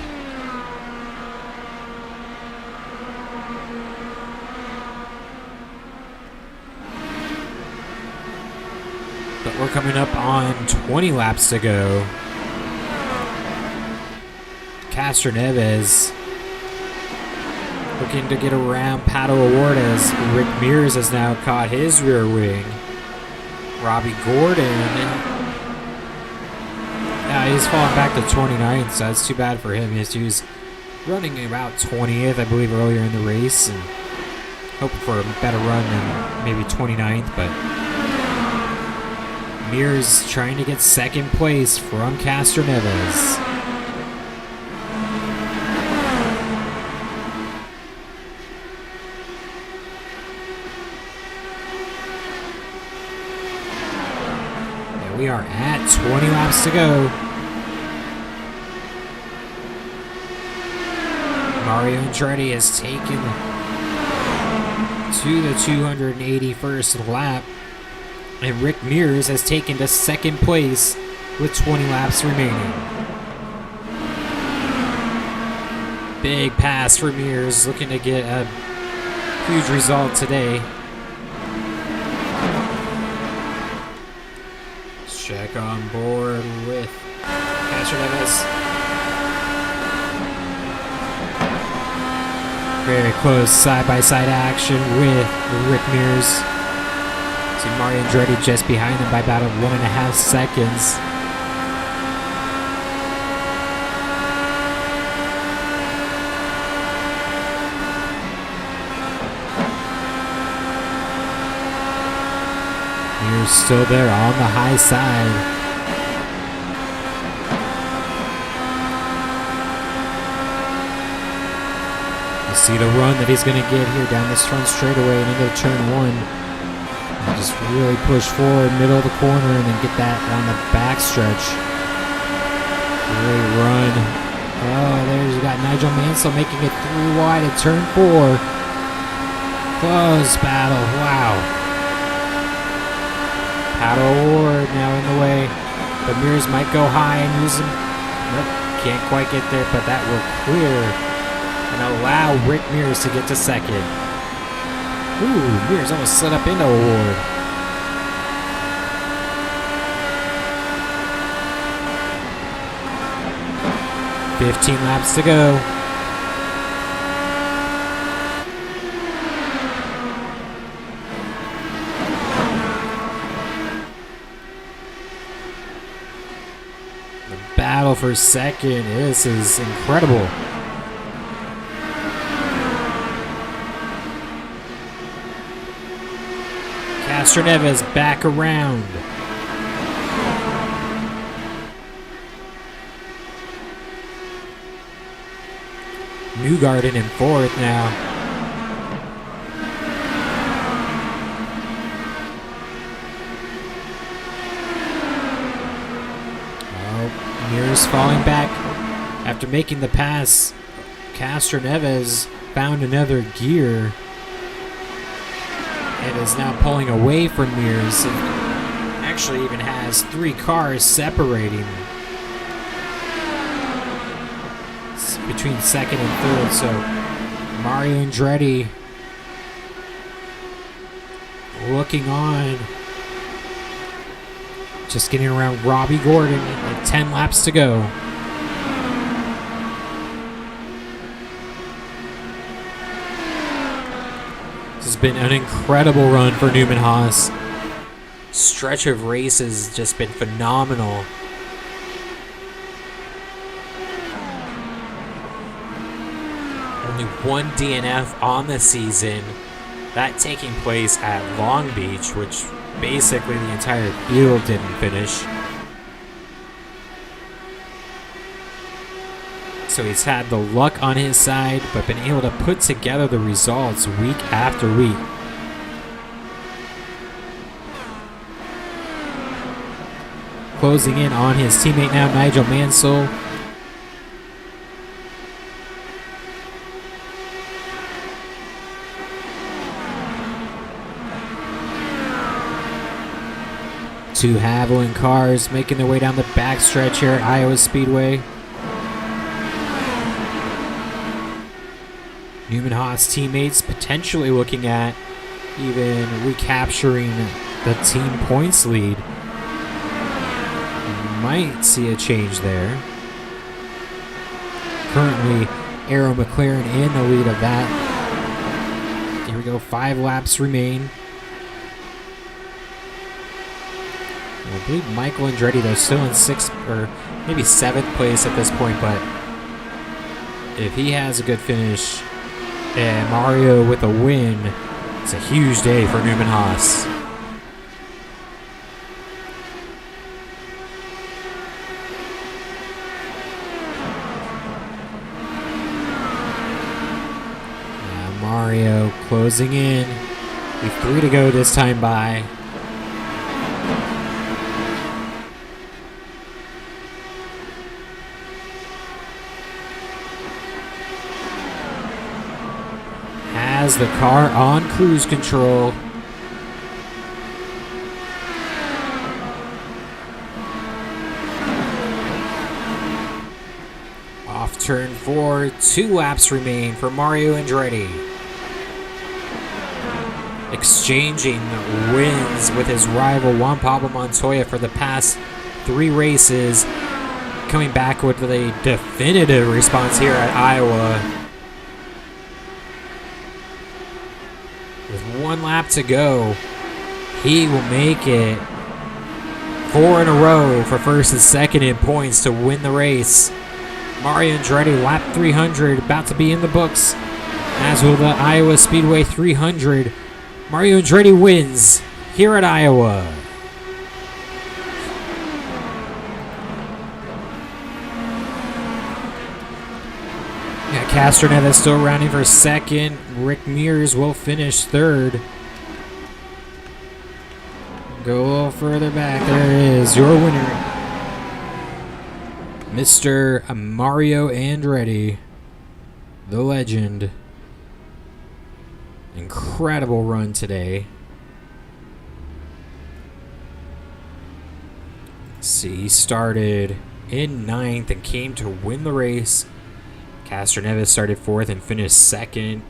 But we're coming up on 20 laps to go. Castro Neves looking to get around Pato O'Ward as Rick Mears has now caught his rear wing. Robbie Gordon, he's fallen back to 29th, so that's too bad for him. He was running about 20th, I believe, earlier in the race, and hoping for a better run than maybe 29th, but Mears trying to get second place from Castro Neves. And we are at 20 laps to go. Mario Andretti has taken to the 281st lap, and Rick Mears has taken to second place with 20 laps remaining. Big pass for Mears, looking to get a huge result today. Let's check on board with Castro Neves. Very close side-by-side action with Rick Mears. See Mario Andretti just behind him by about 1.5 seconds. Mears still there on the high side. See the run that he's going to get here down this front straightaway and into turn 1. And just really push forward, middle of the corner, and then get that on the back stretch. Great run. Oh, there's you got Nigel Mansell making it through wide at turn 4. Close battle. Wow. Pato O'Ward now in the way. But Mears might go high and use him. Nope, can't quite get there, but that will clear and allow Rick Mears to get to second. Ooh, Mears almost slid up into O'Ward. "15 laps to go. The battle for second. This is incredible. Castro Neves back around. Newgarden in fourth now. Oh, Mears falling back after making the pass. Castro Neves found another gear and is now pulling away from Mears. Actually even has 3 cars separating between second and third. So Mario Andretti looking on, just getting around Robbie Gordon with 10 laps to go. This has been an incredible run for Newman Haas. Stretch of races just been phenomenal. Only 1 DNF on the season, that taking place at Long Beach, which basically the entire field didn't finish. So he's had the luck on his side, but been able to put together the results week after week. Closing in on his teammate now, Nigel Mansell. Two Haviland cars making their way down the backstretch here at Iowa Speedway. Newman Haas teammates potentially looking at even recapturing the team points lead might see a change there. Currently, Arrow McLaren in the lead of that. Here we go, 5 laps remain. I believe Michael Andretti, though, still in 6th or maybe 7th place at this point, but if he has a good finish and Mario with a win, it's a huge day for Newman Haas. Mario closing in. With 3 to go this time by. Has the car on cruise control. Off turn 4, 2 laps remain for Mario Andretti. Exchanging wins with his rival Juan Pablo Montoya for the past 3 races. Coming back with a definitive response here at Iowa. With 1 lap to go, he will make it 4 in a row for first and second in points to win the race. Mario Andretti, lap 300, about to be in the books, as will the Iowa Speedway 300. Mario Andretti wins here at Iowa. Got Castroneves still rounding for second. Rick Mears will finish third. Go a little further back. There it is, your winner, Mr. Mario Andretti, the legend. Incredible run today. Let's see, he started in 9th and came to win the race. Castroneves started 4th and finished 2nd.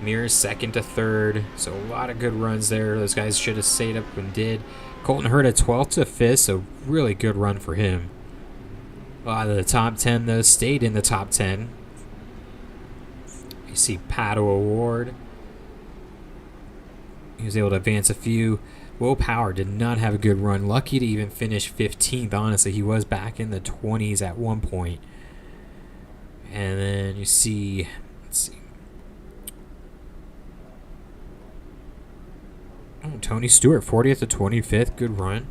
Mears 2nd to 3rd. So a lot of good runs there. Those guys should have stayed up and did. Colton Herta 12th to 5th, so really good run for him. A lot of the top 10, though, stayed in the top 10. You see Pato Award. He was able to advance a few. Will Power did not have a good run. Lucky to even finish 15th, honestly. He was back in the 20s at one point. And then you see, let's see. Oh, Tony Stewart, 40th to 25th. Good run.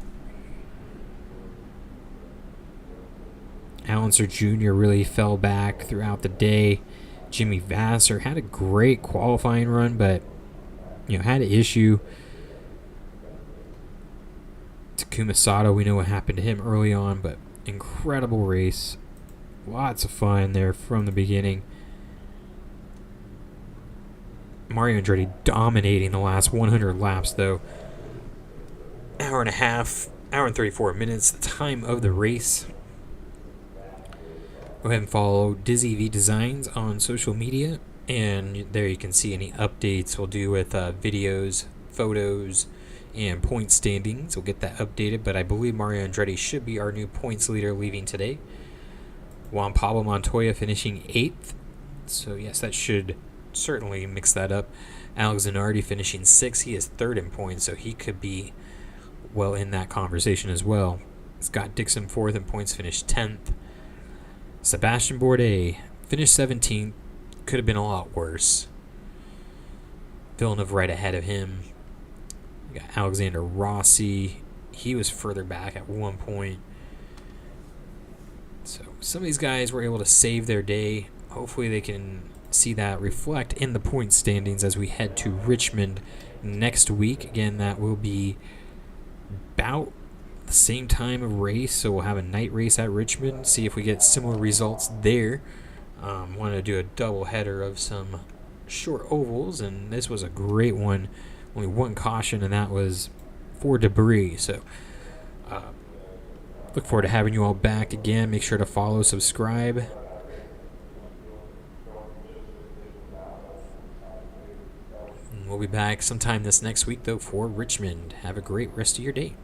Allenser Jr. really fell back throughout the day. Jimmy Vassar had a great qualifying run, but had an issue. Takuma Sato, we know what happened to him early on, but incredible race. Lots of fun there from the beginning. Mario Andretti dominating the last 100 laps, though. Hour and a half, hour and 34 minutes, the time of the race. Go ahead and follow Dizzy V Designs on social media, and there you can see any updates we'll do with videos, photos, and point standings. We'll get that updated, but I believe Mario Andretti should be our new points leader leaving today. Juan Pablo Montoya finishing 8th, so yes, that should certainly mix that up. Alex Zanardi finishing 6th. He is 3rd in points, so he could be well in that conversation as well. Scott Dixon 4th in points, finished 10th. Sebastian Bourdais finished 17th. Could have been a lot worse. Villeneuve right ahead of him. We got Alexander Rossi. He was further back at one point. So some of these guys were able to save their day. Hopefully they can see that reflect in the point standings as we head to Richmond next week. Again, that will be about the same time of race, so we'll have a night race at Richmond, see if we get similar results there. Wanted to do a double header of some short ovals, and this was a great one. Only one caution, and that was for debris. So look forward to having you all back again. Make sure to follow, subscribe. And we'll be back sometime this next week, though, for Richmond. Have a great rest of your day.